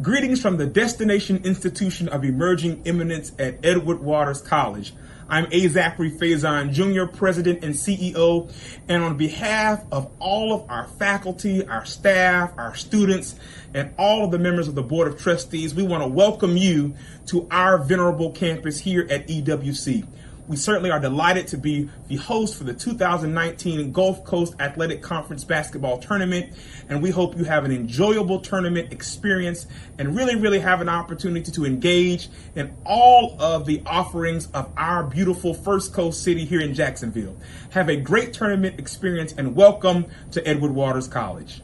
Greetings from the Destination Institution of Emerging Eminence at Edward Waters College. I'm Zachary Faison Jr., President and CEO, and on behalf of all of our faculty, our staff, our students, and all of the members of the Board of Trustees, we want to welcome you to our venerable campus here at EWC. We certainly are delighted to be the host for the 2019 Gulf Coast Athletic Conference Basketball Tournament, and we hope you have an enjoyable tournament experience and really have an opportunity to engage in all of the offerings of our beautiful First Coast city here in Jacksonville. Have a great tournament experience and welcome to Edward Waters College.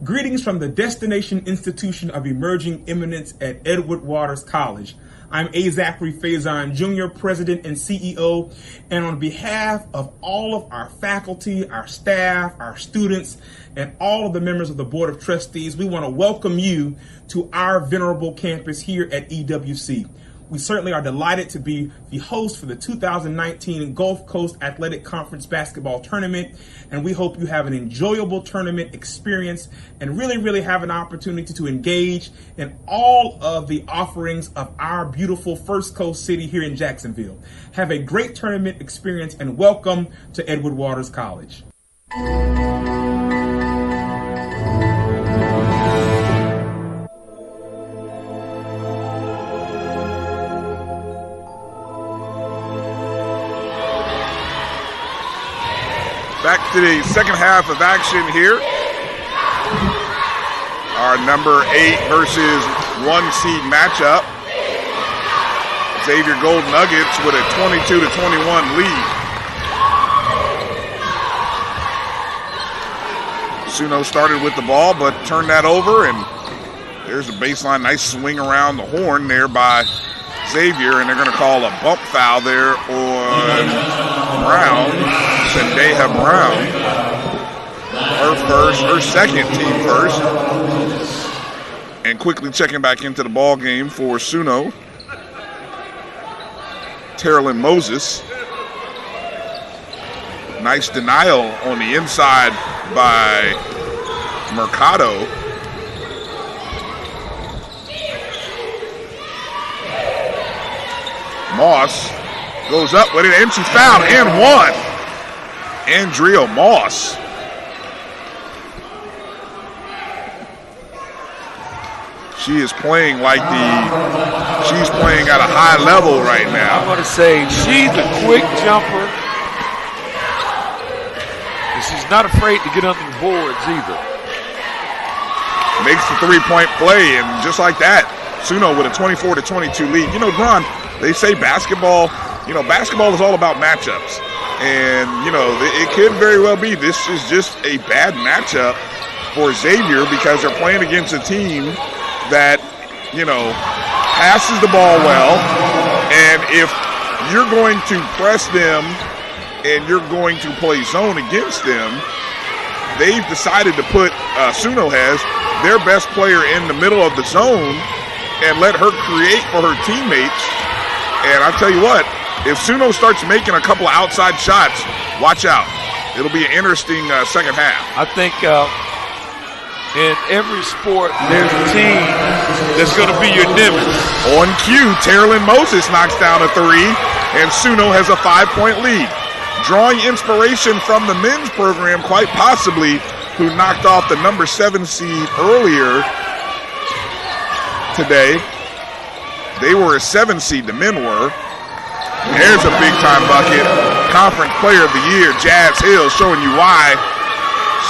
Greetings from the Destination Institution of Emerging Eminence at Edward Waters College. I'm Zachary Faison Jr., President and CEO, and on behalf of all of our faculty, our staff, our students, and all of the members of the Board of Trustees, we want to welcome you to our venerable campus here at EWC. We certainly are delighted to be the host for the 2019 Gulf Coast Athletic Conference Basketball Tournament, and we hope you have an enjoyable tournament experience and really have an opportunity to engage in all of the offerings of our beautiful First Coast city here in Jacksonville. Have a great tournament experience and welcome to Edward Waters College. Back to the second half of action here. Our number 8 versus 1 seed matchup. Xavier Gold Nuggets with a 22-21 lead. SUNO started with the ball, but turned that over, and there's the baseline. Nice swing around the horn there by Xavier, and they're going to call a bump foul there on Brown, Zendeja Brown. Her second team first. And quickly checking back into the ball game for SUNO, Terrellyn Moses. Nice denial on the inside by Mercado. Moss goes up with it, and she's fouled and one. Andrea Moss. She is playing she's playing at a high level right now. I'm going to say she's a quick jumper. And she's not afraid to get under the boards either. Makes the three-point play, and just like that, SUNO with a 24-22 lead. You know, Ron, they say basketball is all about matchups. And, you know, it could very well be this is just a bad matchup for Xavier because they're playing against a team that, you know, passes the ball well. And if you're going to press them and you're going to play zone against them, they've decided to put, SUNO has, their best player in the middle of the zone and let her create for her teammates. And I tell you what, if SUNO starts making a couple of outside shots, watch out. It'll be an interesting second half. I think in every sport, there's a team that's going to be your nemesis. On cue, Terilyn Moses knocks down a three, and SUNO has a 5-point lead. Drawing inspiration from the men's program, quite possibly, who knocked off the number 7 seed earlier today. They were a 7 seed, the men were. There's a big-time bucket. Conference Player of the Year, Jazz Hill, showing you why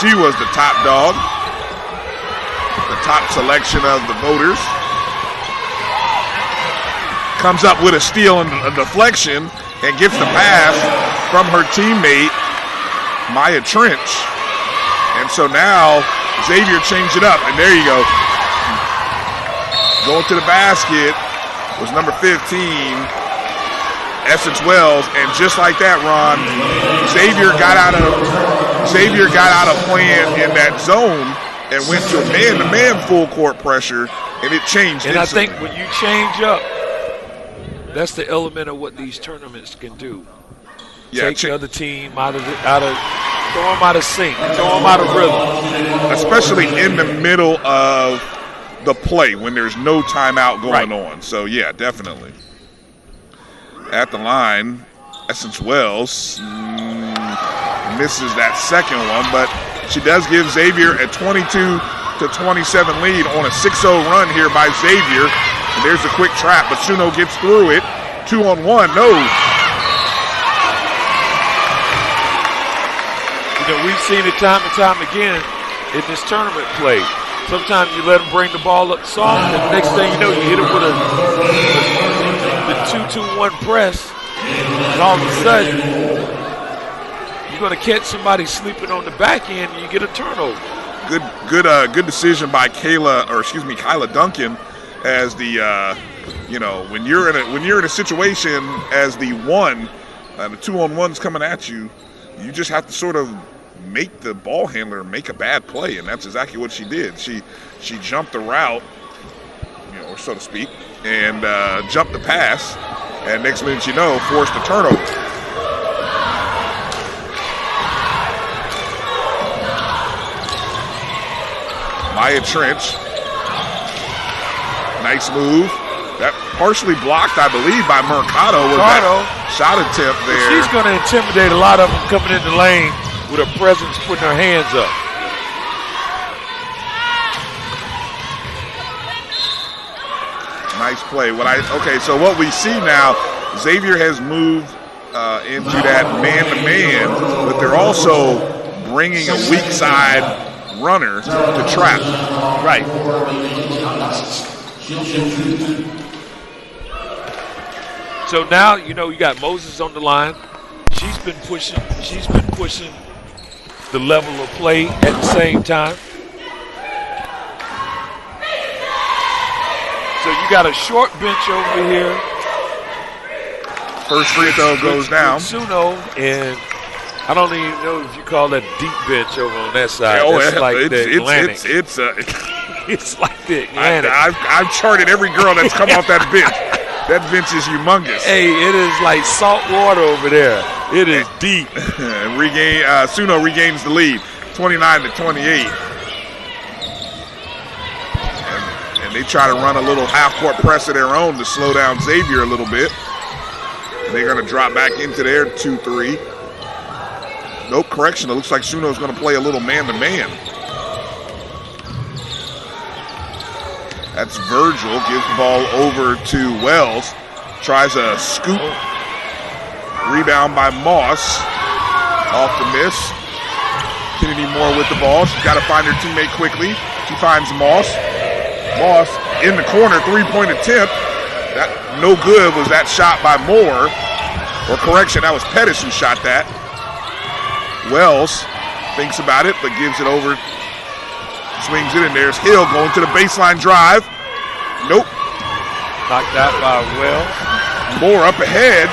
she was the top dog. The top selection of the voters. Comes up with a steal and a deflection and gets the pass from her teammate, Maya Trench. And so now Xavier changed it up, and there you go. Going to the basket was number 15, Essence Wells, and just like that, Ron, Xavier got out of playing in that zone and went to man-to-man full court pressure, and it changed. And instantly. I think when you change up, that's the element of what these tournaments can do. Yeah, take the other team throw them out of sync, throw them out of rhythm. Especially in the middle of the play when there's no timeout going on. So, yeah, definitely. At the line, Essence Wells misses that second one, but she does give Xavier a 22-27 lead on a 6-0 run here by Xavier. And there's a quick trap, but SUNO gets through it. 2-on-1, no. You know, we've seen it time and time again in this tournament play. Sometimes you let them bring the ball up soft, and the next thing you know, you hit them with the 2-2-1 press, and all of a sudden, you're going to catch somebody sleeping on the back end, and you get a turnover. Good decision by Kyla Duncan, as the when you're in a situation as the one, the 2-on-1's coming at you, you just have to sort of make the ball handler make a bad play, and that's exactly what she did. She jumped the route, or so to speak, and jumped the pass, and next minute you know, forced a turnover. Maya Trench, nice move. That partially blocked, I believe, by Mercado with that shot attempt there. She's going to intimidate a lot of them coming in the lane with her presence, putting her hands up. Nice play. So what we see now, Xavier has moved into that man-to-man, but they're also bringing a weak side runner to trap. Right. So now, you got Moses on the line. She's been pushing the level of play at the same time. So you got a short bench over here. First free throw goes down. SUNO, and I don't even know if you call that deep bench over on that side. It's like the Atlantic. I've charted every girl that's come off that bench. That bench is humongous. Hey, it is like salt water over there. It is deep. SUNO regains the lead, 29-28. And they try to run a little half-court press of their own to slow down Xavier a little bit. And they're going to drop back into their 2-3. No correction. It looks like SUNO's going to play a little man-to-man. That's Virgil. Gives the ball over to Wells. Tries a scoop. Rebound by Moss. Off the miss. Kennedy Moore with the ball. She's got to find her teammate quickly. She finds Moss. Moss in the corner. Three-point attempt. That no good was that shot by Moore. Or correction, that was Pettis who shot that. Wells thinks about it, but gives it over. Swings it in. There's Hill going to the baseline drive. Nope. Knocked out by Wells. Moore up ahead.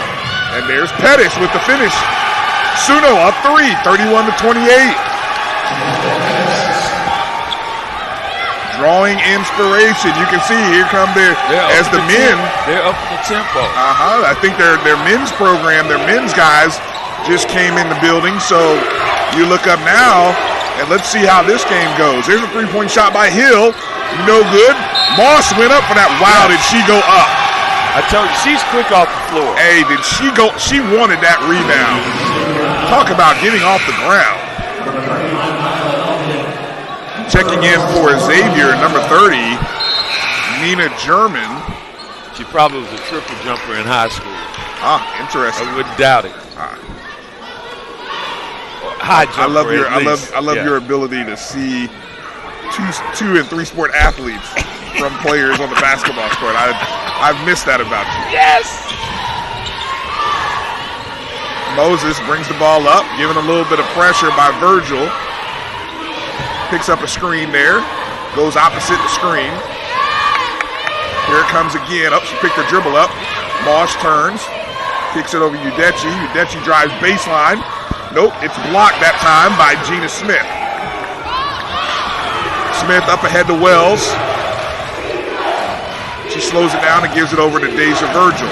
And there's Pettis with the finish. SUNO up 3, 31-28. Drawing inspiration. You can see here come their as the men. They're up in the tempo. I think their men's program, their men's guys just came in the building. So you look up now and let's see how this game goes. There's a three-point shot by Hill. No good. Moss went up for that. Wow, did she go up? I told you, she's quick off the floor. Hey, did she go? She wanted that rebound. Talk about getting off the ground. Checking in for Xavier, number 30, Nina German. She probably was a triple jumper in high school. Ah, interesting. I wouldn't doubt it. High jumper. I love your ability to see two and three sport athletes from players on the basketball court. I've missed that about you. Yes. Moses brings the ball up, given a little bit of pressure by Virgil. Picks up a screen there. Goes opposite the screen. Here it comes again. She picked her dribble up. Moss turns. Kicks it over Udechi. Udechi drives baseline. Nope, it's blocked that time by Gina Smith. Smith up ahead to Wells. She slows it down and gives it over to Deja Virgil.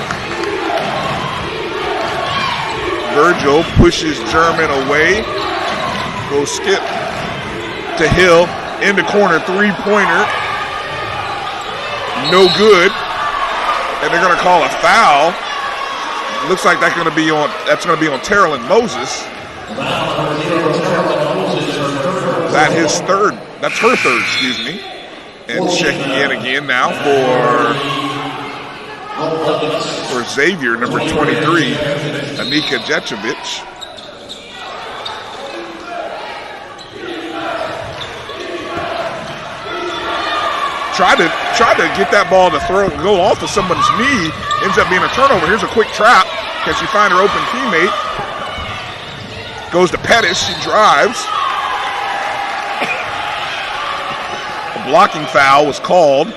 Virgil pushes German away. Goes skip to Hill, in the corner, three-pointer, no good, and they're going to call a foul. Looks like that's going to be on Terrellyn Moses. That's her third, excuse me. And checking in again now for Xavier, number 23, Anika Ječević. Tried to get that ball to go off of someone's knee. Ends up being a turnover. Here's a quick trap. Can she find her open teammate? Goes to Pettis. She drives. A blocking foul was called.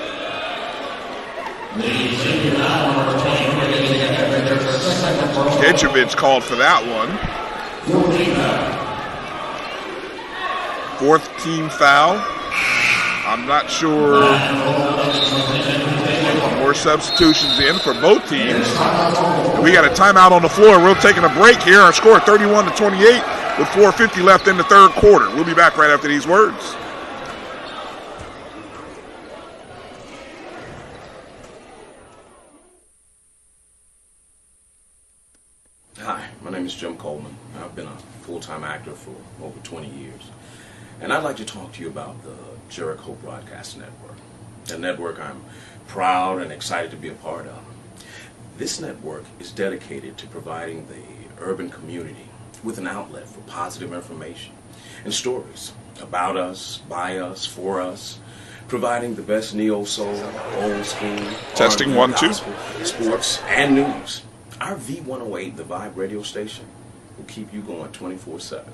Ječević called for that one. Fourth team foul. I'm not sure. More substitutions in for both teams. We got a timeout on the floor. We're taking a break here. Our score 31-28 with 4:50 left in the third quarter. We'll be back right after these words. Hi, my name is Jim Coleman. I've been a full-time actor for over 20 years. And I'd like to talk to you about the Jericho Broadcast Network, a network I'm proud and excited to be a part of. This network is dedicated to providing the urban community with an outlet for positive information and stories about us, by us, for us, providing the best neo-soul, old school, testing R&B, 1 2 gospel, sports, and news. Our V108, the Vibe radio station, will keep you going 24/7.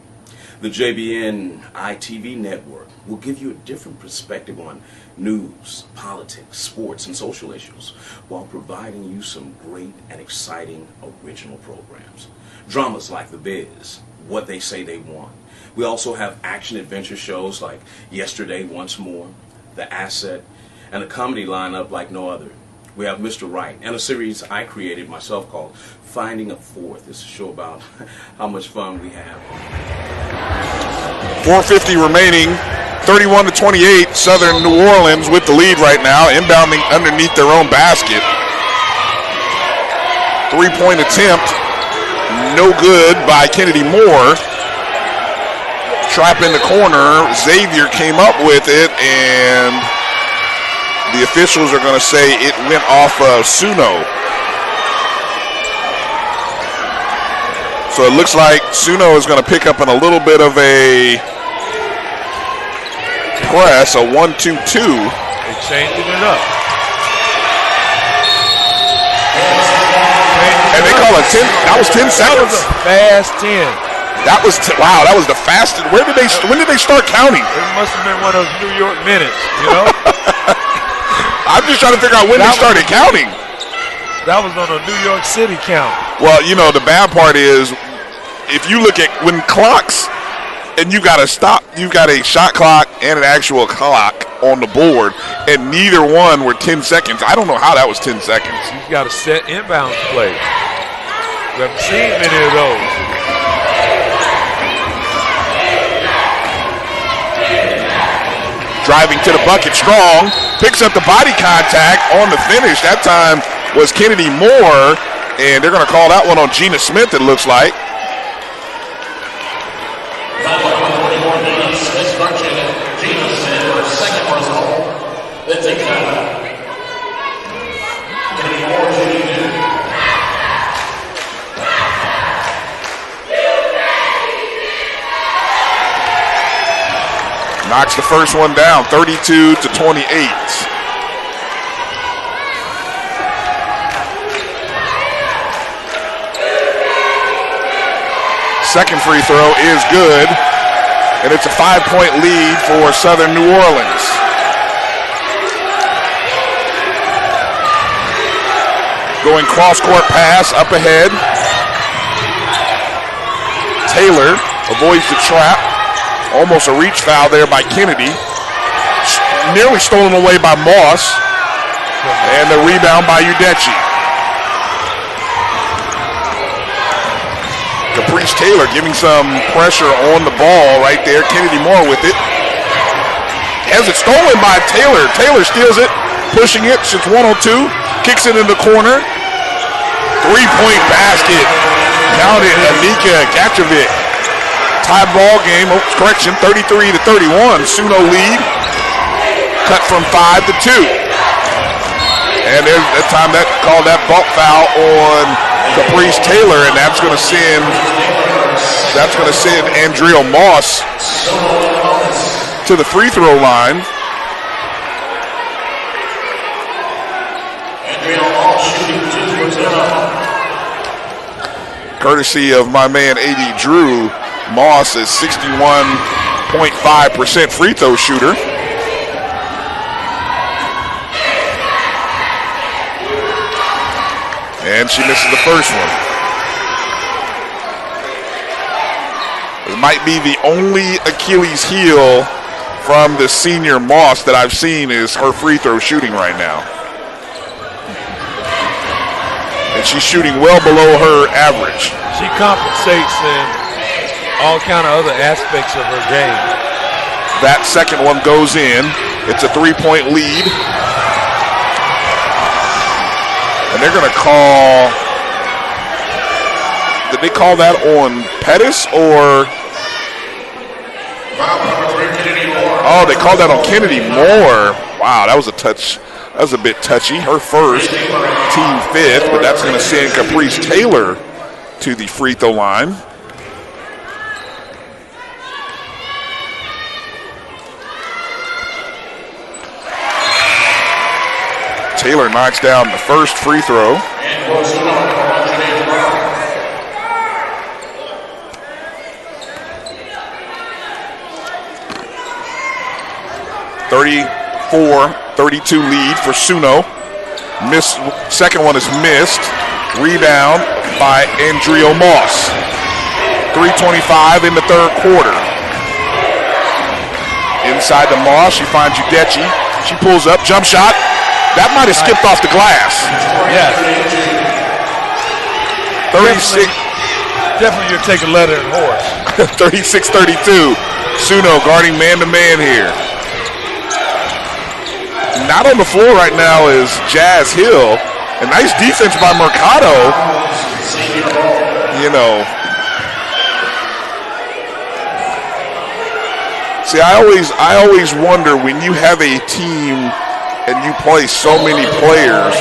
The JBN ITV network will give you a different perspective on news, politics, sports, and social issues while providing you some great and exciting original programs. Dramas like The Biz, What They Say They Want. We also have action-adventure shows like Yesterday Once More, The Asset, and a comedy lineup like no other. We have Mr. Right and a series I created myself called Finding a Fourth. It's a show about how much fun we have. 4:50 remaining 31-28, Southern New Orleans with the lead right now, inbounding underneath their own basket. 3-point attempt, no good by Kennedy Moore. Trap in the corner, Xavier came up with it, and the officials are going to say it went off of SUNO. So it looks like SUNO is going to pick up in a little bit of a press, a 1-2-2. They're changing it up. And they call it 10. That was 10 seconds. That was a fast 10. That was wow. That was the fastest. When did they start counting? It must have been one of those New York minutes, you know. I'm just trying to figure out when they started counting. That was on a New York City count. Well, you know, the bad part is if you look at when clocks and you got to stop, you've got a shot clock and an actual clock on the board, and neither one were 10 seconds. I don't know how that was 10 seconds. You've got a set inbounds play. We haven't seen many of those. Driving to the bucket strong, picks up the body contact on the finish. That time was Kennedy Moore, and they're going to call that one on Gina Smith, it looks like. Knocks the first one down, 32-28. Second free throw is good, and it's a 5-point lead for Southern New Orleans. Going cross-court pass up ahead. Taylor avoids the trap. Almost a reach foul there by Kennedy. Nearly stolen away by Moss. And the rebound by Udeci. Caprice Taylor giving some pressure on the ball right there. Kennedy Moore with it. Has it stolen by Taylor. Taylor steals it, pushing it. It's 102. Kicks it in the corner. 3-point basket. Counted. Anika Gachovic. Tie ball game, correction, 33-31. SUNO lead. Cut from 5 to 2. And there's that time that called that bump foul on Caprice Taylor, and that's going to send Andrea Moss to the free throw line. Courtesy of my man A.D. Drew, Moss is 61.5% free throw shooter. And she misses the first one. It might be the only Achilles heel from the senior Moss that I've seen is her free throw shooting right now. And she's shooting well below her average. She compensates in all kind of other aspects of her game. That second one goes in. It's a 3-point lead. And they're going to call, did they call that on Pettis or? Oh, they called that on Kennedy Moore. Wow, that was a touch. That was a bit touchy. Her first, team fifth, but that's going to send Caprice Taylor to the free throw line. Taylor knocks down the first free throw. (34-32) lead for SUNO. Second one is missed. Rebound by Andrea Moss. 3:25 in the third quarter. Inside the Moss, she finds Udeci. She pulls up, jump shot. That might have skipped off the glass. Yes. 36. Definitely you're taking letter and horse. 36-32. SUNO guarding man-to-man here. Not on the floor right now is Jazz Hill. A nice defense by Mercado. You know. See, I always wonder when you have a team and you play so many players,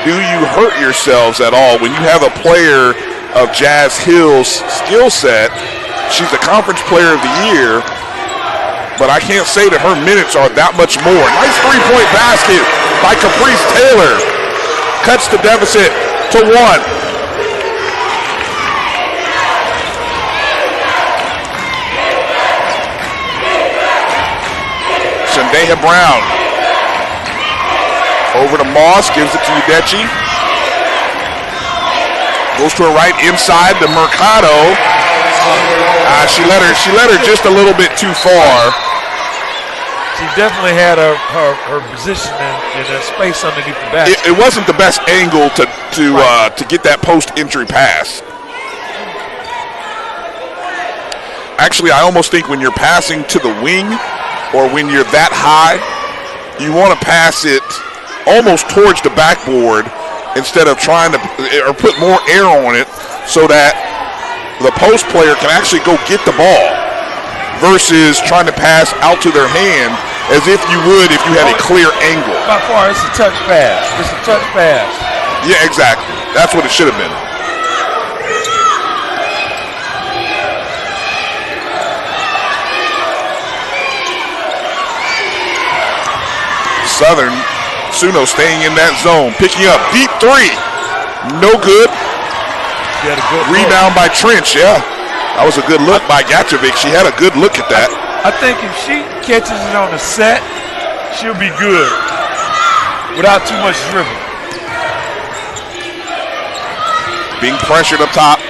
do you hurt yourselves at all? When you have a player of Jazz Hill's skill set, she's the conference player of the year, but I can't say that her minutes are that much more. Nice three-point basket by Caprice Taylor. Cuts the deficit to 1. Zendaya Brown. Over to Moss, gives it to Udechi. Goes to her right inside to Mercado. She let her just a little bit too far. She definitely had her position in a space underneath the basket. It wasn't the best angle to get that post entry pass. Actually, I almost think when you're passing to the wing or when you're that high, you want to pass it almost towards the backboard instead of trying to or put more air on it so that the post player can actually go get the ball versus trying to pass out to their hand as if you would if you had a clear angle. By far, it's a touch pass. It's a touch pass. Yeah, exactly. That's what it should have been. Southern, SUNO staying in that zone, picking up deep three. No good. Rebound by Trench, yeah. That was a good look by Gatchevic. She had a good look at that. I think if she catches it on the set, she'll be good without too much dribbling. Being pressured up top.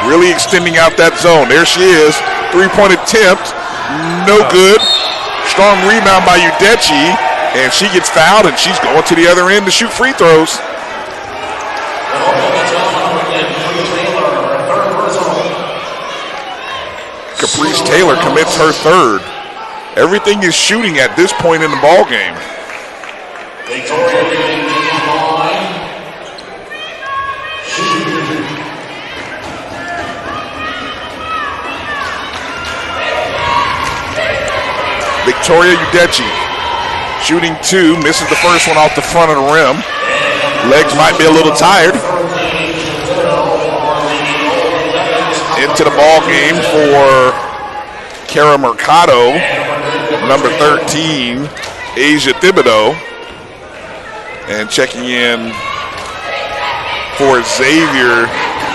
Really extending out that zone. There she is. Three-point attempt. No good. Strong rebound by Udechi. And she gets fouled, and she's going to the other end to shoot free throws. Caprice Taylor commits her third. Everything is shooting at this point in the ball game. Victoria Udechi shooting 2, misses the first one off the front of the rim. Legs might be a little tired. Into the ball game for Kara Mercado, number 13, Asia Thibodeau. And checking in for Xavier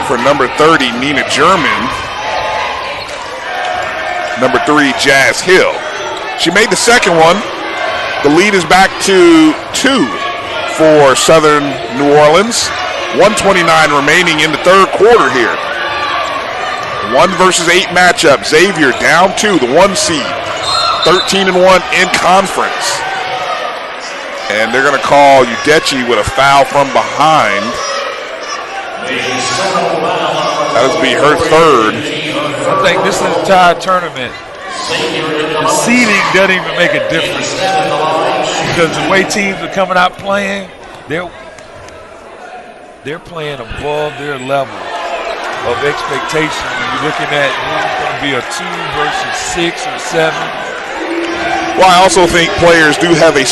for number 30, Nina German. Number 3, Jazz Hill. She made the second one. The lead is back to 2 for Southern New Orleans. 1:29 remaining in the third quarter here. 1 versus 8 matchup. Xavier down 2, the 1 seed. 13-1 in conference. And they're going to call Udechi with a foul from behind. That'll be her third. I think this is a tie tournament. The seeding doesn't even make a difference because the way teams are coming out playing, they're playing above their level of expectation. When you're looking at who's going to be a 2 versus 6 or 7. Well, I also think players do have a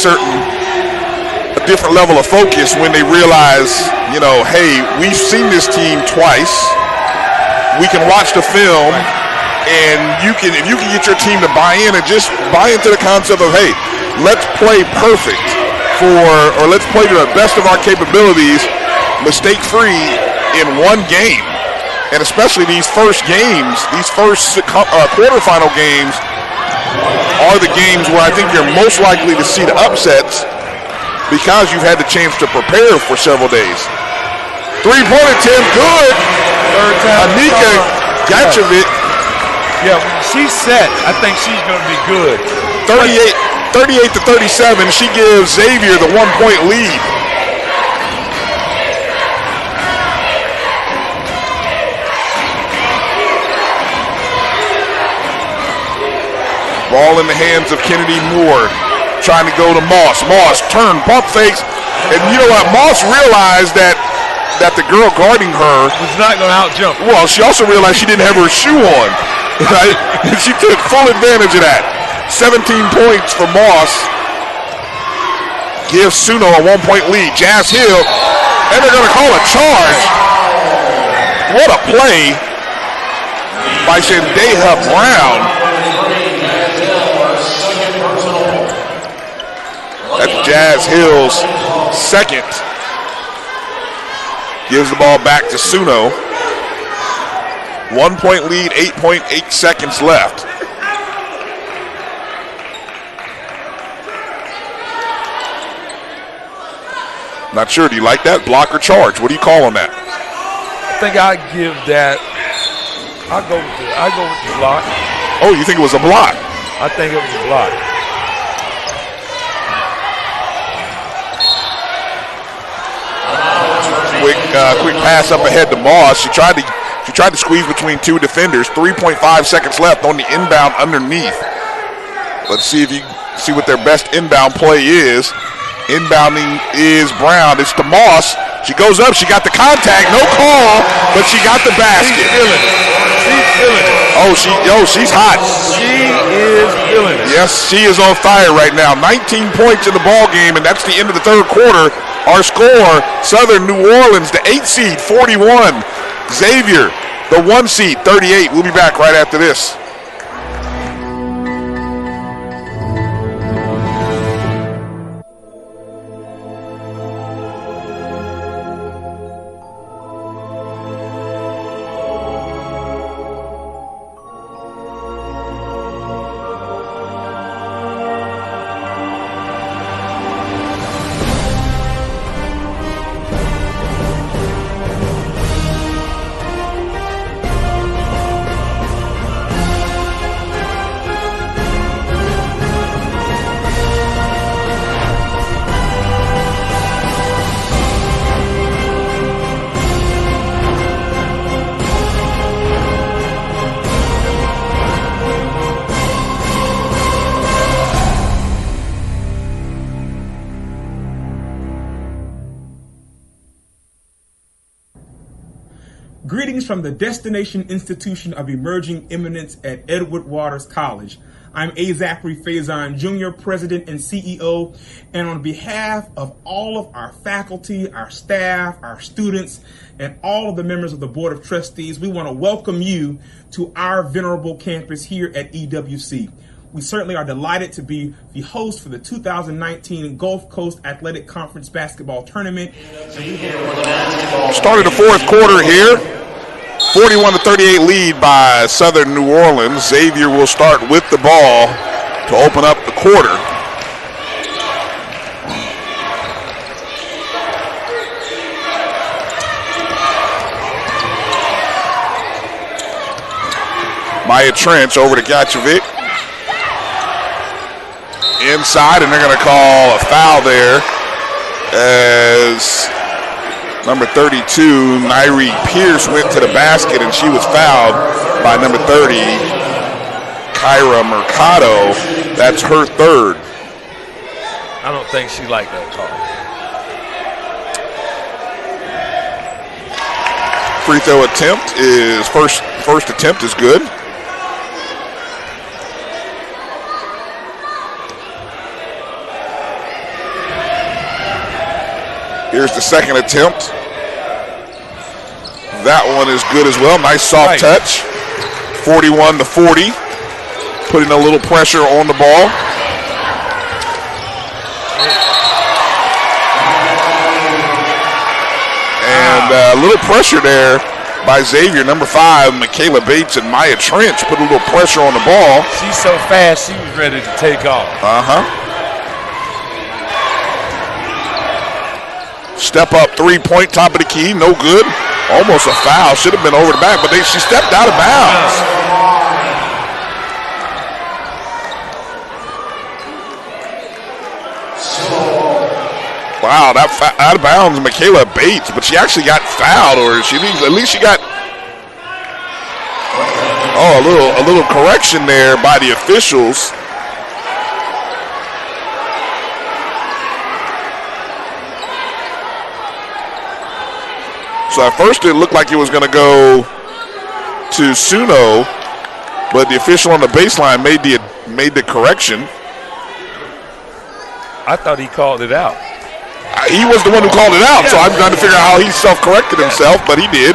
different level of focus when they realize, hey, we've seen this team twice. We can watch the film. And if you can get your team to buy in and just buy into the concept of, hey, let's play perfect or let's play to the best of our capabilities, mistake-free in one game. And especially these first games, these first quarterfinal games are the games where I think you're most likely to see the upsets because you've had the chance to prepare for several days. Three-point attempt, good. Anika Gatchevic. Yeah, when she's set, I think she's going to be good. 38-37, she gives Xavier the 1-point lead. Ball in the hands of Kennedy Moore. Trying to go to Moss. Moss turn, pump fakes. And you know what? Moss realized that the girl guarding her was not going to out-jump. Well, she also realized she didn't have her shoe on. Right? And she took full advantage of that. 17 points for Moss. Gives SUNO a 1-point lead. Jazz Hill. And they're going to call a charge. What a play by Shandeha Brown. That's Jazz Hill's second. Gives the ball back to SUNO. 1-point lead, 8.8 seconds left. Not sure. Do you like that? Block or charge? What do you call on that? I think I'd give that. I'll go with the block. Oh, you think it was a block? I think it was a block. Quick pass up ahead to Moss. She tried to squeeze between two defenders. 3.5 seconds left on the inbound underneath. Let's see what their best inbound play is. Inbounding is Brown. It's to Moss. She goes up. She got the contact. No call, but she got the basket. She's feeling it. She's feeling it. She's hot. She is feeling it. Yes, she is on fire right now. 19 points in the ball game, and that's the end of the third quarter. Our score, Southern New Orleans, the 8 seed, 41. Xavier, the 1 seed, 38. We'll be back right after this. Greetings from the Destination Institution of Emerging Eminence at Edward Waters College. I'm Zachary Faison Jr., President and CEO, and on behalf of all of our faculty, our staff, our students, and all of the members of the Board of Trustees, we want to welcome you to our venerable campus here at EWC. We certainly are delighted to be the host for the 2019 Gulf Coast Athletic Conference Basketball Tournament. Started the fourth quarter here. 41-38 lead by Southern New Orleans. Xavier will start with the ball to open up the quarter. Maya Trench over to Gatchovic. Inside, and they're going to call a foul there as number 32, Nairi Pierce, went to the basket, and she was fouled by number 30, Kyra Mercado. That's her third. I don't think she liked that call. Free throw attempt is first attempt is good. Here's the second attempt. That one is good as well. Nice soft touch. 41-40. Putting a little pressure on the ball. And a little pressure there by Xavier. Number 5, Michaela Bates and Maya Trench put a little pressure on the ball. She's so fast, she was ready to take off. Step up three-point, top of the key, no good. Almost a foul, should have been over the back, but she stepped out of bounds. Wow, that out of bounds, Michaela Bates, but she actually got fouled, or at least she got a little correction there by the officials. So at first it looked like it was going to go to SUNO, but the official on the baseline made the correction. I thought he called it out. He was the one who called it out, so I'm trying to figure out how he self-corrected himself, but he did.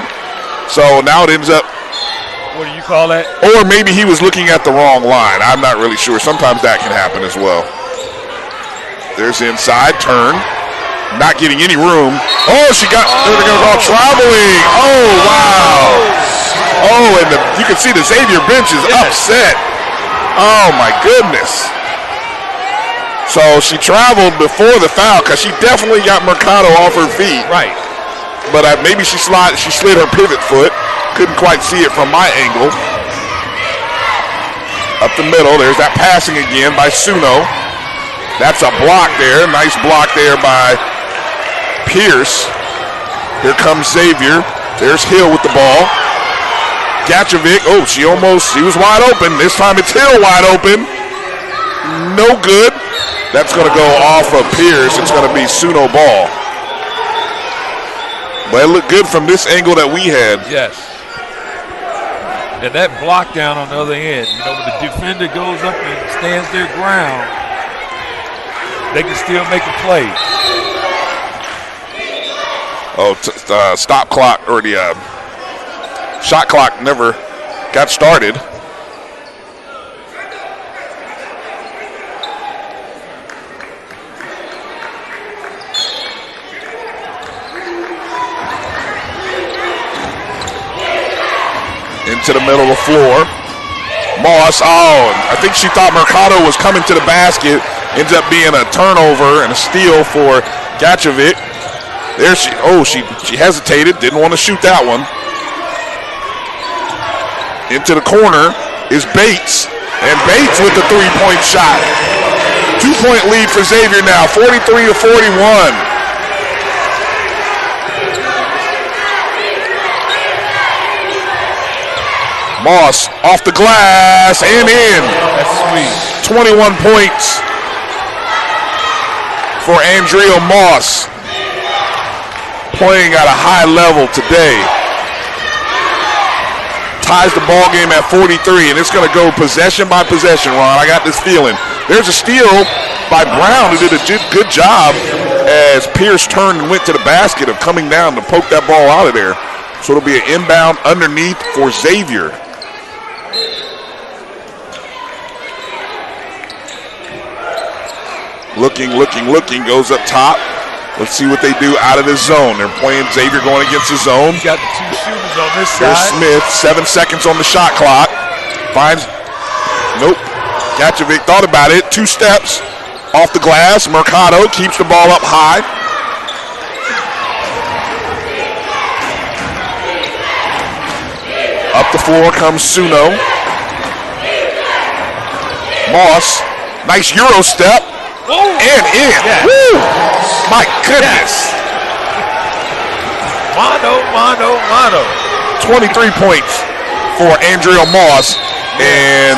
So now it ends up. What do you call that? Or maybe he was looking at the wrong line. I'm not really sure. Sometimes that can happen as well. There's the inside turn. Not getting any room. Oh, they're going to go traveling. Oh, wow. Oh, and you can see the Xavier bench is upset. Oh, my goodness. So she traveled before the foul because she definitely got Mercado off her feet. Right. But maybe she slid her pivot foot. Couldn't quite see it from my angle. Up the middle, there's that passing again by SUNO. That's a block there. Nice block there by Pierce. Here comes Xavier. There's Hill with the ball. Gatchovic, he was wide open. This time it's Hill wide open. No good. That's going to go off of Pierce. It's going to be SUNO ball. But it looked good from this angle that we had. Yes. And that block down on the other end, when the defender goes up and stands their ground, they can still make a play. Stop clock or the shot clock never got started. Into the middle of the floor. Moss, I think she thought Mercado was coming to the basket. Ends up being a turnover and a steal for Gatchovic. There she hesitated, didn't want to shoot that one. Into the corner is Bates, and Bates with the three-point shot. 2-point lead for Xavier now, 43-41. Moss off the glass and in. That's sweet. 21 points for Andrea Moss. Playing at a high level today. Ties the ball game at 43, and it's going to go possession by possession, Ron. I got this feeling. There's a steal by Brown, who did a good job as Pierce turned and went to the basket of coming down to poke that ball out of there. So it'll be an inbound underneath for Xavier. Looking, goes up top. Let's see what they do out of the zone. They're playing Xavier going against the zone. Got the two shooters on this Here's side. Smith, 7 seconds on the shot clock. Nope. Gatchovic thought about it. 2 steps off the glass. Mercado keeps the ball up high. Up the floor comes SUNO. Moss, nice Euro step. And in. Yeah. Woo! My goodness. Mano. 23 points for Andrea Moss. And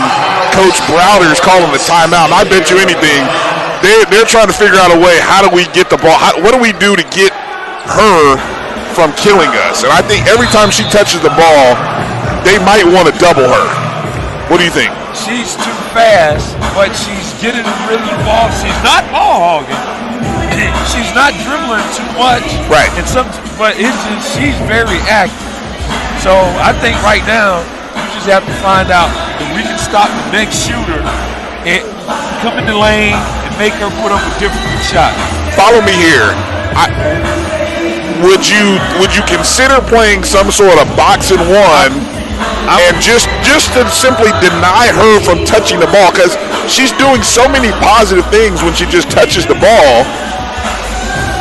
Coach Browder is calling the timeout. And I bet you anything, they're trying to figure out a way, how do we get the ball? What do we do to get her from killing us? And I think every time she touches the ball, they might want to double her. What do you think? She's too fast, but she's getting really involved. She's not ball hogging. She's not dribbling too much. Right. But she's very active. So I think right now we just have to find out if we can stop the next shooter and come in the lane and make her put up a difficult shot. Follow me here. Would you consider playing some sort of box and one? And just to simply deny her from touching the ball, because she's doing so many positive things when she just touches the ball.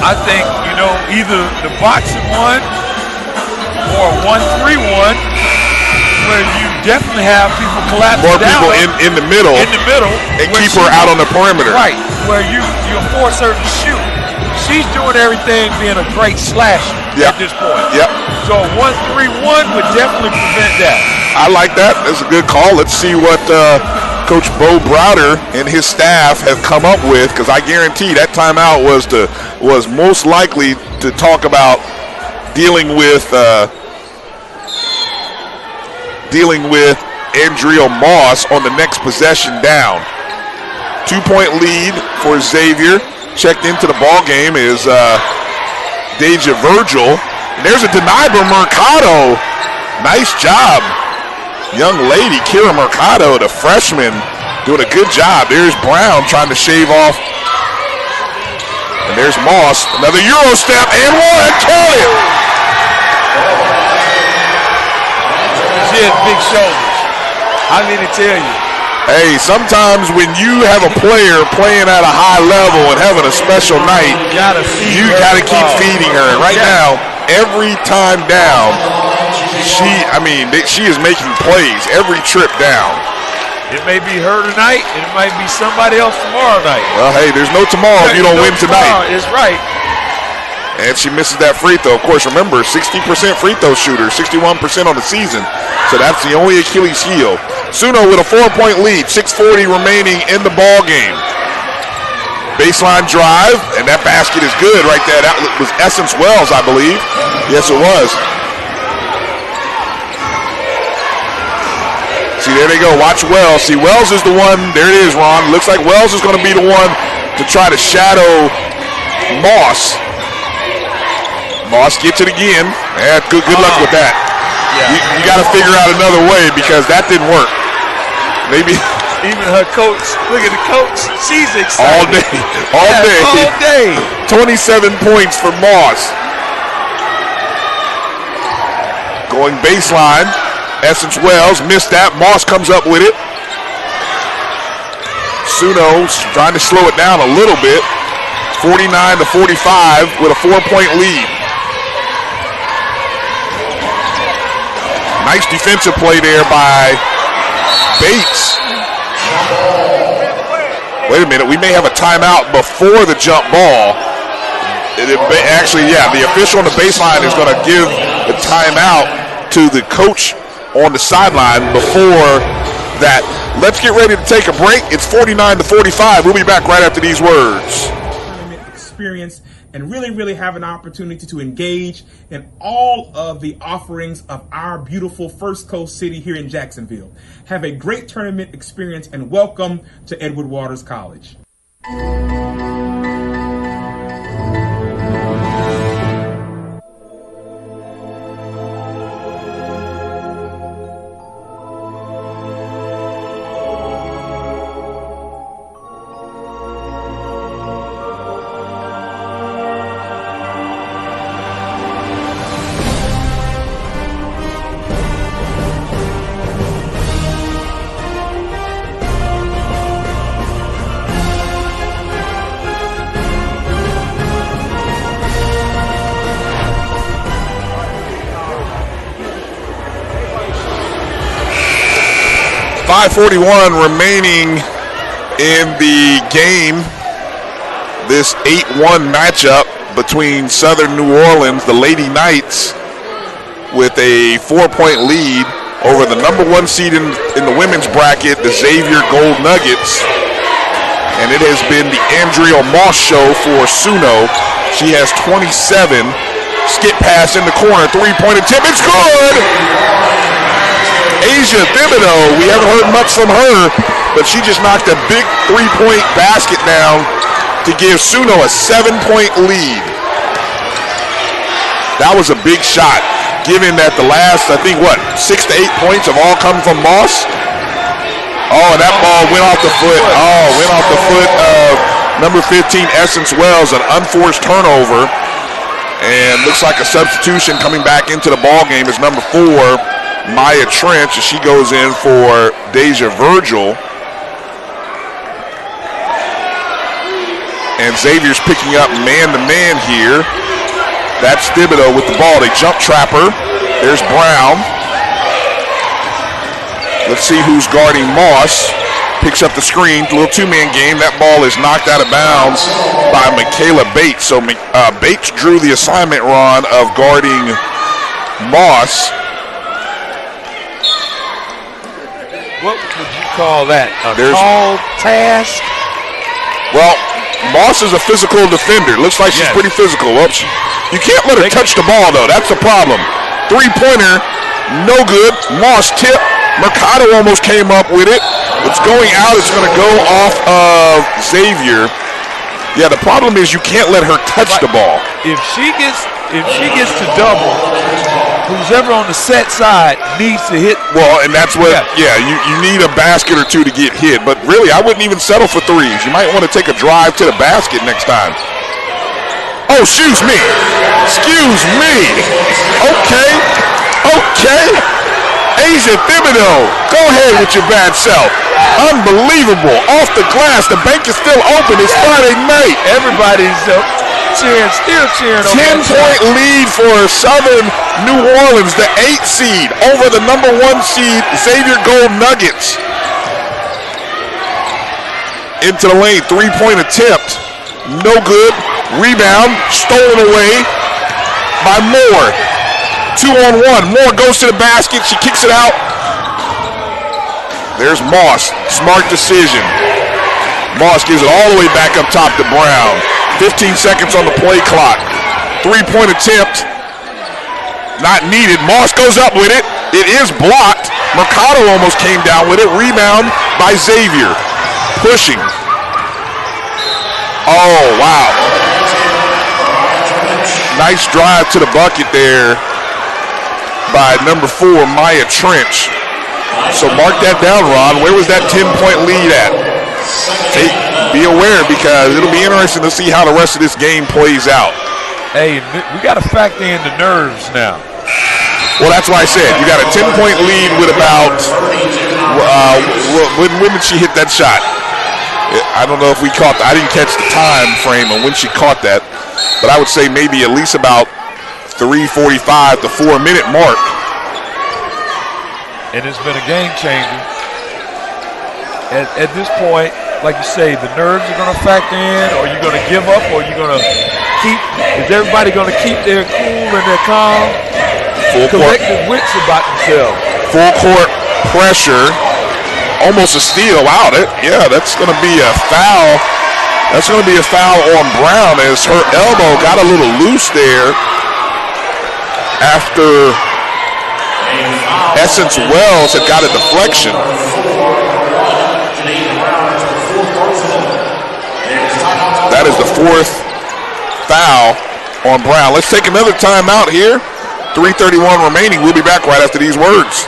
I think, either the boxing one or 1-3-1, where you definitely have people collapse More down. people in the middle. And keep her out on the perimeter. Right, where you'll force her to shoot. She's doing everything being a great slasher at this point. Yep. So 1-3-1 would definitely prevent that. I like that. That's a good call. Let's see what Coach Bo Browder and his staff have come up with, because I guarantee that timeout was most likely to talk about dealing with Andrea Moss on the next possession down. 2-point lead for Xavier. Checked into the ball game is Deja Virgil. And there's a deny by Mercado. Nice job. Young lady, Kira Mercado, the freshman, doing a good job. There's Brown trying to shave off. And there's Moss. Another Euro step and one. Kelly. She has big shoulders. I need to tell you. Hey, sometimes when you have a player playing at a high level and having a special night, you got to keep feeding her. And right now, every time down, she is making plays every trip down. It may be her tonight, and it might be somebody else tomorrow night. Well, hey, there's no tomorrow if you don't win tonight. It's right. And she misses that free throw. Of course, remember, 60% free throw shooter, 61% on the season. So that's the only Achilles heel. SUNO with a 4-point lead, 6:40 remaining in the ball game. Baseline drive, and that basket is good right there. That was Essence Wells, I believe. Yes, it was. See, there they go. Watch Wells. See, Wells is the one. There it is, Ron. Looks like Wells is going to be the one to try to shadow Moss. Moss gets it again. Yeah, good luck with that. Yeah. You got to figure out another way because that didn't work. Maybe even her coach. Look at the coach. She's excited. All day. 27 points for Moss. Going baseline. Essence Wells missed that. Moss comes up with it. SUNO trying to slow it down a little bit. 49-45 with a 4-point lead. Nice defensive play there by Bates. Wait a minute, we may have a timeout before the jump ball. Actually, yeah, the official on the baseline is going to give the timeout to the coach on the sideline before that. Let's get ready to take a break. It's 49-45. We'll be back right after these words. Tournament experience and really have an opportunity to engage in all of the offerings of our beautiful First Coast City here in Jacksonville. Have a great tournament experience and welcome to Edward Waters College. 5:41 remaining in the game. This 8-1 matchup between Southern New Orleans, the Lady Knights, with a 4-point lead over the number 1 seed in the women's bracket, the Xavier Gold Nuggets. And it has been the Andrea Moss show for SUNO. She has 27. Skip pass in the corner, 3-point attempt. It's good! Asia Thibodeau, we haven't heard much from her, but she just knocked a big 3-point basket down to give SUNO a 7-point lead. That was a big shot, given that the last, 6 to 8 points have all come from Moss. Oh, and that ball went off the foot. Went off the foot of number 15, Essence Wells, an unforced turnover. And looks like a substitution coming back into the ball game is number 4, Maya Trench, as she goes in for Deja Virgil. And Xavier's picking up man-to-man here. That's Thibodeau with the ball. They jump trap her. There's Brown. Let's see who's guarding Moss. Picks up the screen, little 2-man game. That ball is knocked out of bounds by Michaela Bates. So Bates drew the assignment, Ron, of guarding Moss. What would you call that? A tall task? Well, Moss is a physical defender. Looks like she's pretty physical. Oops. You can't let her touch the ball, though. That's the problem. Three-pointer, no good. Moss tip. Mercado almost came up with it. It's going out. It's going to go off of Xavier. Yeah, the problem is you can't let her touch the ball. If she gets to double, who's ever on the set side needs to hit. Well, and that's what, you need a basket or two to get hit. But really, I wouldn't even settle for threes. You might want to take a drive to the basket next time. Oh, excuse me. Excuse me. Okay. Asia Thibodeau, go ahead with your bad self. Unbelievable. Off the glass. The bank is still open. It's Friday night. Everybody's still cheering. 10-point lead for Southern New Orleans, the 8th seed, over the number 1 seed, Xavier Gold Nuggets. Into the lane. 3-point attempt. No good. Rebound. Stolen away by Moore. 2-on-1. Moore goes to the basket. She kicks it out. There's Moss. Smart decision. Moss gives it all the way back up top to Brown. 15 seconds on the play clock. 3-point attempt. Not needed. Moss goes up with it. It is blocked. Mercado almost came down with it. Rebound by Xavier. Pushing. Oh, wow. Nice drive to the bucket there by number 4, Maya Trench. So mark that down, Ron. Where was that 10-point lead at? Be aware, because it'll be interesting to see how the rest of this game plays out. Hey, we got to factor in the nerves now. Well, that's why I said you got a 10-point lead with about when did she hit that shot? I don't know if we caught that. I didn't catch the time frame on when she caught that, but I would say maybe at least about 3:45 to 4-minute mark. And it's been a game changer. At this point, like you say, the nerves are going to factor in. Or you're going to give up, or you're going to keep. Is everybody going to keep their cool and their calm? Collective wits about themselves. Full court pressure. Almost a steal. Wow, that's going to be a foul. That's going to be a foul on Brown, as her elbow got a little loose there after Essence Wells had got a deflection. That is the 4th foul on Brown. Let's take another timeout here. 3:31 remaining. We'll be back right after these words.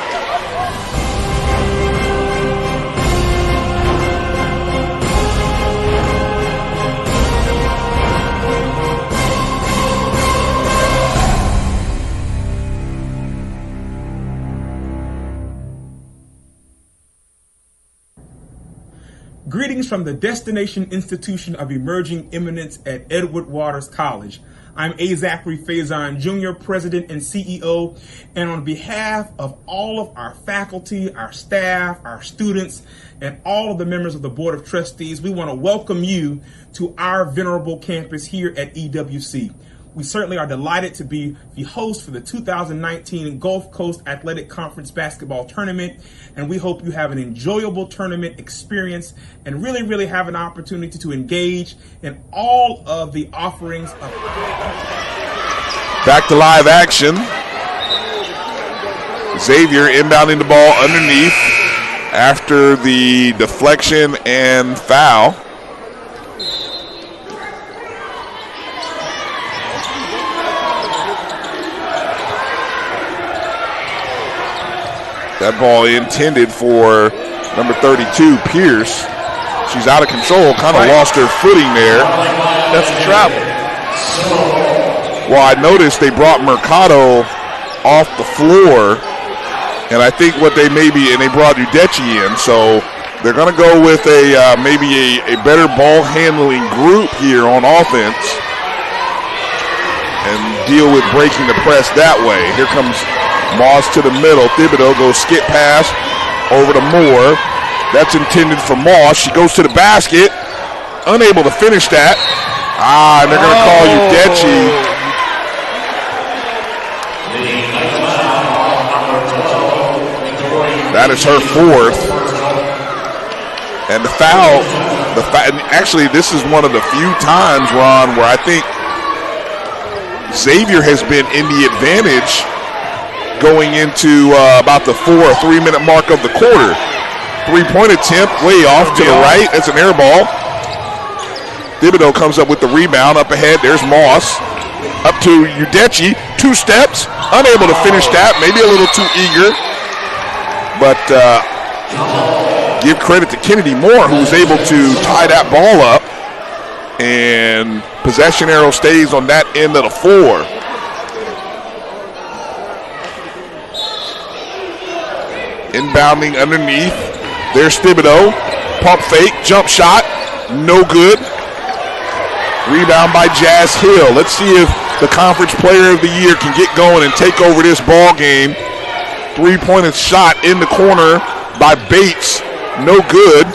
Greetings from the Destination Institution of Emerging Eminence at Edward Waters College. I'm A. Zachary Faison Jr., President and CEO, and on behalf of all of our faculty, our staff, our students, and all of the members of the Board of Trustees, we want to welcome you to our venerable campus here at EWC. We certainly are delighted to be the host for the 2019 Gulf Coast Athletic Conference Basketball Tournament, and we hope you have an enjoyable tournament experience and really have an opportunity to engage in all of the offerings of... Back to live action. Xavier inbounding the ball underneath after the deflection and foul. That ball intended for number 32, Pierce. She's out of control, kind of lost her footing there. That's a travel. Well, I noticed they brought Mercado off the floor, and I think what they maybe, and they brought Udechi in, so they're going to go with maybe a better ball handling group here on offense and deal with breaking the press that way. Here comes Moss to the middle. Thibodeau goes skip pass over to Moore. That's intended for Moss. She goes to the basket. Unable to finish that. And they're going to call Udechi. That is her 4th. And the foul, actually this is one of the few times, Ron, where I think Xavier has been in the advantage going into about the 4 or 3 minute mark of the quarter. 3-point attempt way off to the right. That's an air ball. Thibodeau comes up with the rebound. Up ahead, there's Moss. Up to Udechi. 2 steps. Unable to finish that. Maybe a little too eager. But give credit to Kennedy Moore, who was able to tie that ball up. And possession arrow stays on that end of the floor. Inbounding underneath. There's Thibodeau. Pump fake. Jump shot. No good. Rebound by Jazz Hill. Let's see if the Conference Player of the Year can get going and take over this ball game. 3-point shot in the corner by Bates. No good.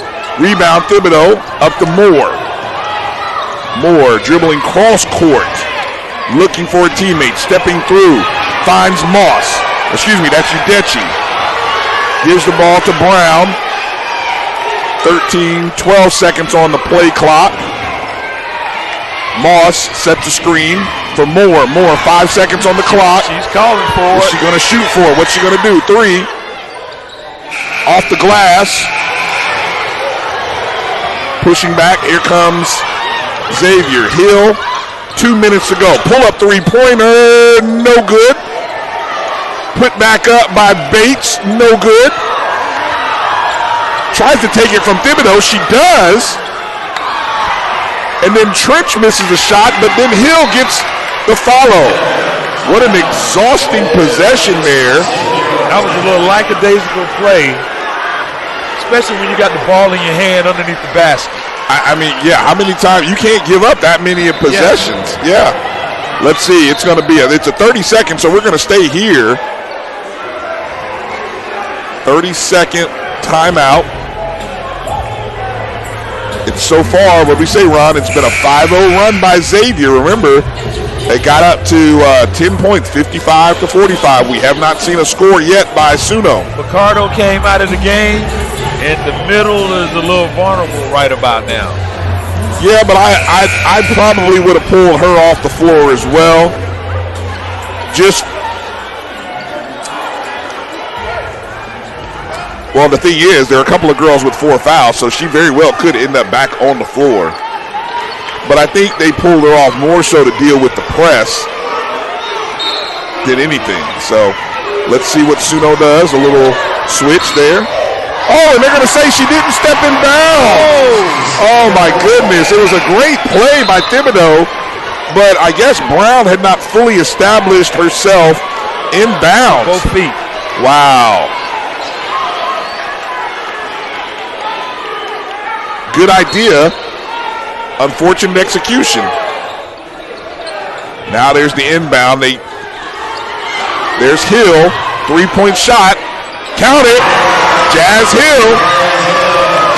Rebound Thibodeau. Up to Moore. Moore dribbling cross court. Looking for a teammate. Stepping through. Finds Moss. Excuse me, that's Udechi. Gives the ball to Brown. 12 seconds on the play clock. Moss sets the screen for Moore. Moore, 5 seconds on the clock. She's calling for it. What's she going to shoot for? What's she going to do? 3. Off the glass. Pushing back. Here comes Xavier. Hill, 2 minutes to go. Pull up 3-pointer. No good. Put back up by Bates. No good. Tries to take it from Thibodeau. She does. And then Trench misses a shot, but then Hill gets the follow. What an exhausting possession there. That was a little lackadaisical play, especially when you got the ball in your hand underneath the basket. I mean, yeah, how many times? You can't give up that many of possessions. Yeah. Let's see. It's going to be it's a 30 seconds, so we're going to stay here. 30-second timeout. It's so far, what we say, Ron, it's been a 5-0 run by Xavier. Remember, they got up to 10 points, 55-45. We have not seen a score yet by SUNO. Picardo came out of the game, and the middle is a little vulnerable right about now. Yeah, but I probably would have pulled her off the floor as well. Well, the thing is, there are a couple of girls with 4 fouls, so she very well could end up back on the floor. But I think they pulled her off more so to deal with the press than anything. So let's see what SUNO does. A little switch there. Oh, and they're going to say she didn't step in bounds. Oh, my goodness. It was a great play by Thibodeau, but I guess Brown had not fully established herself in bounds. Both feet. Wow. Good idea. Unfortunate execution. Now there's the inbound. There's Hill. 3-point shot. Count it. Jazz Hill.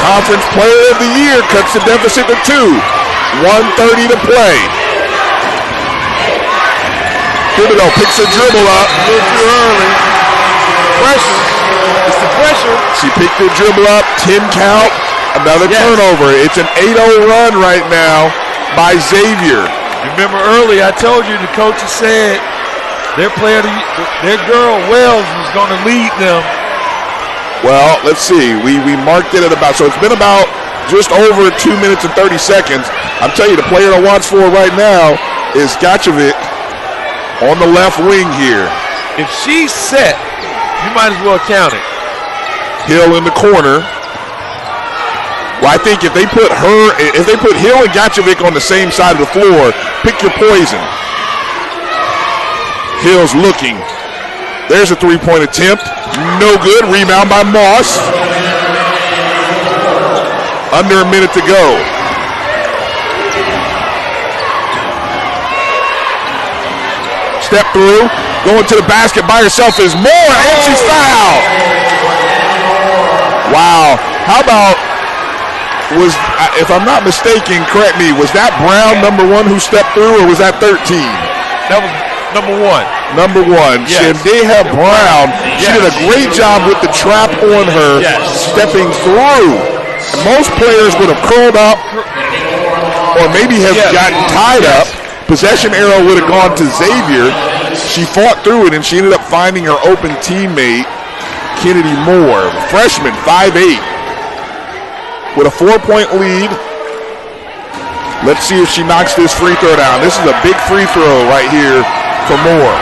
Conference Player of the Year cuts the deficit to 2. 1:30 to play. Thibodeau picks a dribble up. A little too early. Pressure. It's the pressure. She picked the dribble up. 10 count. Another turnover. It's an 8-0 run right now by Xavier. Remember earlier, I told you the coaches said their girl Wells was going to lead them. Well, let's see. We marked it at about, so it's been about just over 2 minutes and 30 seconds. I'm telling you, the player to watch for right now is Gachovic on the left wing here. If she's set, you might as well count it. Hill in the corner. Well, I think if they put Hill and Gachovic on the same side of the floor, pick your poison. Hill's looking. There's a 3-point attempt. No good. Rebound by Moss. Under a minute to go. Step through. Going to the basket by herself is Moore, and she's fouled. Wow. How about, if I'm not mistaken, correct me, was that Brown number 1 who stepped through, or was that 13? That was number 1. Number 1. Yes. Shandeha Brown, she did a great job with the trap on her, stepping through. And most players would have curled up or maybe have gotten tied up. possession arrow would have gone to Xavier. She fought through it, and she ended up finding her open teammate, Kennedy Moore, freshman, 5'8", with a 4-point lead. Let's see if she knocks this free throw down. This is a big free throw right here for Moore.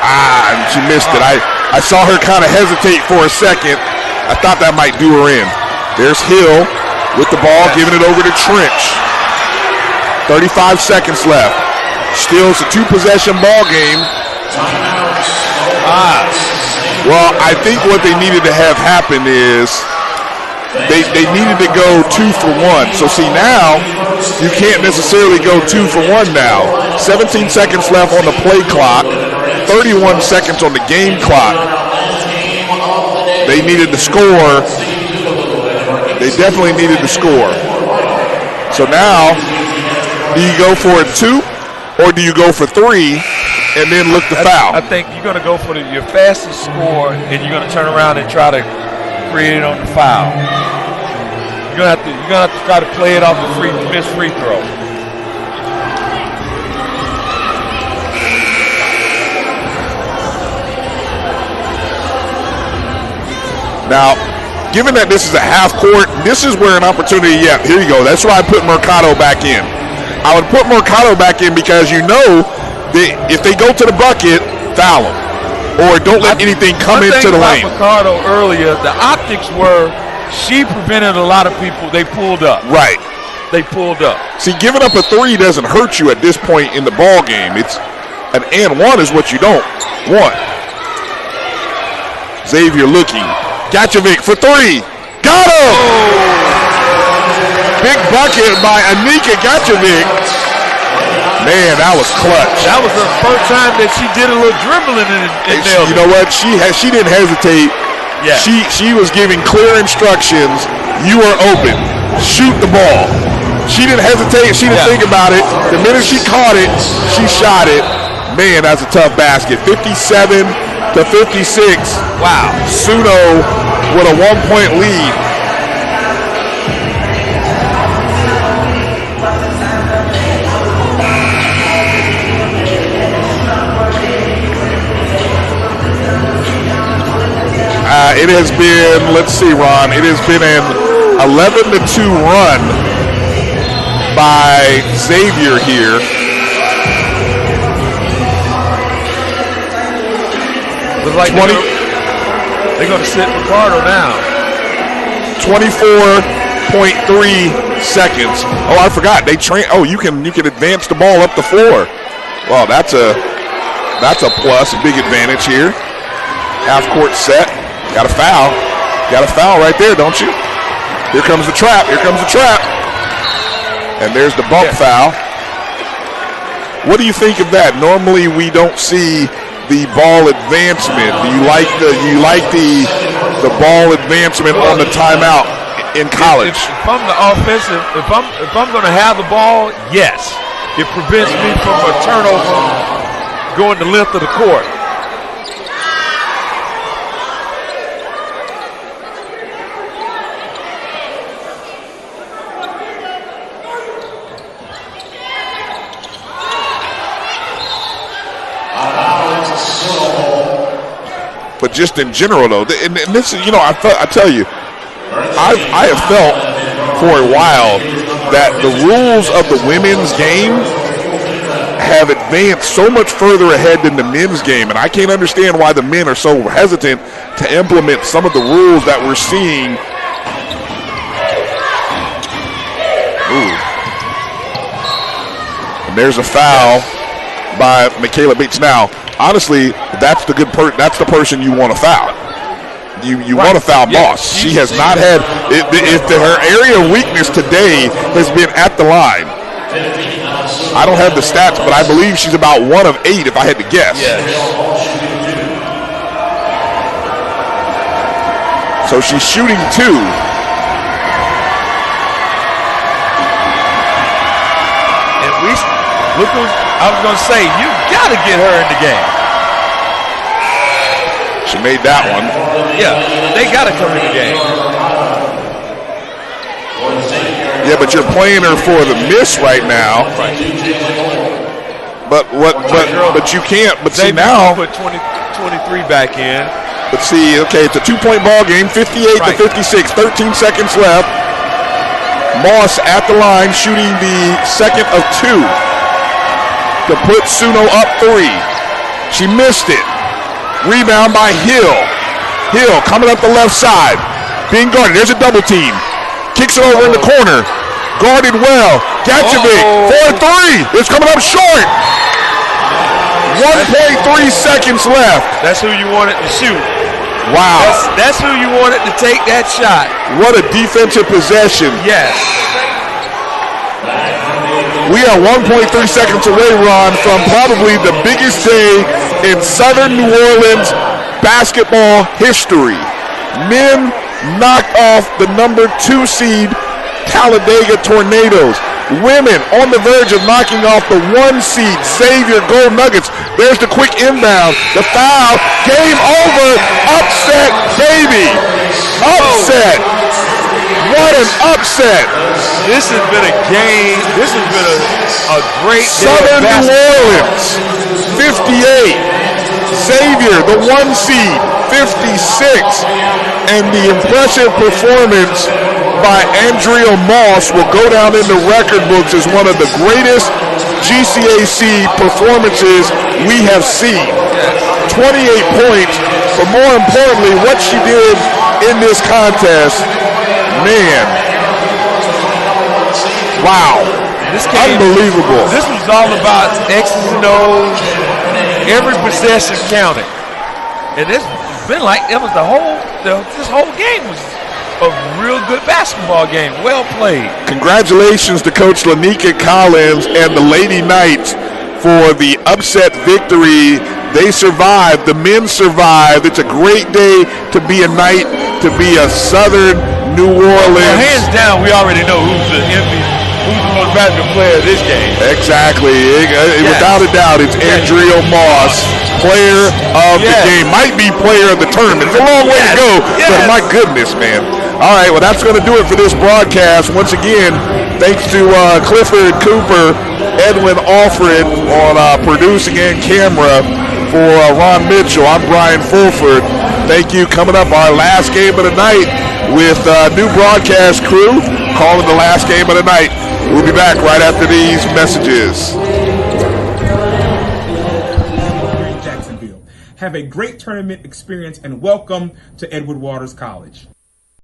And she missed it. I saw her kind of hesitate for a second. I thought that might do her in. There's Hill with the ball, giving it over to Trench. 35 seconds left. Still, it's a 2-possession ball game. Well, I think what they needed to have happen is they needed to go 2 for 1. So see, now you can't necessarily go 2 for 1 now. 17 seconds left on the play clock. 31 seconds on the game clock. They needed to score. They definitely needed to score. So now, do you go for a 2 or do you go for 3 and then look to foul? I think you're going to go for your fastest score, and you're going to turn around and try to create it on the foul. You're going to have to try to play it off the missed free throw. Now, given that this is a half court, this is where an opportunity, yeah, here you go. That's why I put Mercado back in. I would put Mercado back in because you know that if they go to the bucket, foul them. Or don't let anything come into the lane. Mercado earlier, the optics were she prevented a lot of people. They pulled up. Right. They pulled up. See, giving up a 3 doesn't hurt you at this point in the ball game. It's an and 1 is what you don't want. Xavier looking. Gachovic for 3. Got him! Oh. Big bucket by Anika Gachovic. Man, that was clutch. That was the first time that she did a little dribbling in there. You know what? She didn't hesitate. Yeah. She was giving clear instructions. You are open. Shoot the ball. She didn't hesitate. She didn't think about it. The minute she caught it, she shot it. Man, that's a tough basket. 57 to 56. Wow. SUNO with a 1-point lead. It has been, let's see, Ron, it has been an 11-2 run by Xavier here. Looks like they're going to sit Ricardo down. 24.3 seconds. Oh, I forgot. They train. Oh, you can advance the ball up the floor. Well, that's a plus, a big advantage here. Half court set. Got a foul. Got a foul right there, don't you? Here comes the trap. Here comes the trap. And there's the bump foul. What do you think of that? Normally we don't see the ball advancement. Do you like the ball advancement on the timeout in college? If I'm the offensive, if I'm going to have the ball, yes. It prevents me from a turnover going the length of the court. But just in general, though, and this is, I tell you, I have felt for a while that the rules of the women's game have advanced so much further ahead than the men's game, and I can't understand why the men are so hesitant to implement some of the rules that we're seeing. Ooh. And there's a foul by Michaela Bates. Now, honestly, that's the person you want to foul. You want to foul Moss. She has not had her area of weakness today has been at the line. I don't have the stats, but I believe she's about 1 of 8 if I had to guess. Yes. So she's shooting 2. And look who's, I was going to say, you got to get her in the game. She made that one. Yeah, they got to come in the game. Yeah, but you're playing her for the miss right now. But you can't. But see now, put 23 back in. But see, okay, it's a 2-point ball game, 58 to 56, 13 seconds left. Moss at the line, shooting the second of 2 to put SUNO up 3. She missed it. Rebound by Hill. Hill coming up the left side, being guarded. There's a double team. Kicks it over in the corner. Guarded well. Gatchevic for 3. It's coming up short. 1.3 seconds left. That's who you wanted to shoot. Wow. That's who you wanted to take that shot. What a defensive possession. Yes. We are 1.3 seconds away, Ron, from probably the biggest day in Southern New Orleans basketball history. Men knocked off the number 2 seed Talladega Tornadoes. Women on the verge of knocking off the 1 seed Xavier Gold Nuggets. There's the quick inbound. The foul. Game over. Upset, baby. Upset. What an upset. This has been a game. This has been a great Southern New Orleans, 58. Xavier, the 1 seed, 56. And the impressive performance by Andrea Moss will go down in the record books as one of the greatest GCAC performances we have seen. 28 points, but more importantly, what she did in this contest, man, wow, unbelievable. This was all about X's and O's, every possession counted. And it's been like, it was this whole game was a real good basketball game. Well played. Congratulations to Coach Lanika Collins and the Lady Knights for the upset victory. They survived. The men survived. It's a great day to be a Knight, to be a Southern New Orleans. Well, hands down, we already know who's the most valuable player of this game. Exactly. Without a doubt, it's Andrea Moss, player of the game. Might be player of the tournament. It's a long way to go, but my goodness, man. All right, well, that's going to do it for this broadcast. Once again, thanks to Clifford Cooper, Edwin Alfred on producing and camera. For Ron Mitchell, I'm Brian Fulford. Thank you. Coming up, our last game of the night with new broadcast crew calling the last game of the night. We'll be back right after these messages. Jacksonville. Have a great tournament experience and welcome to Edward Waters College.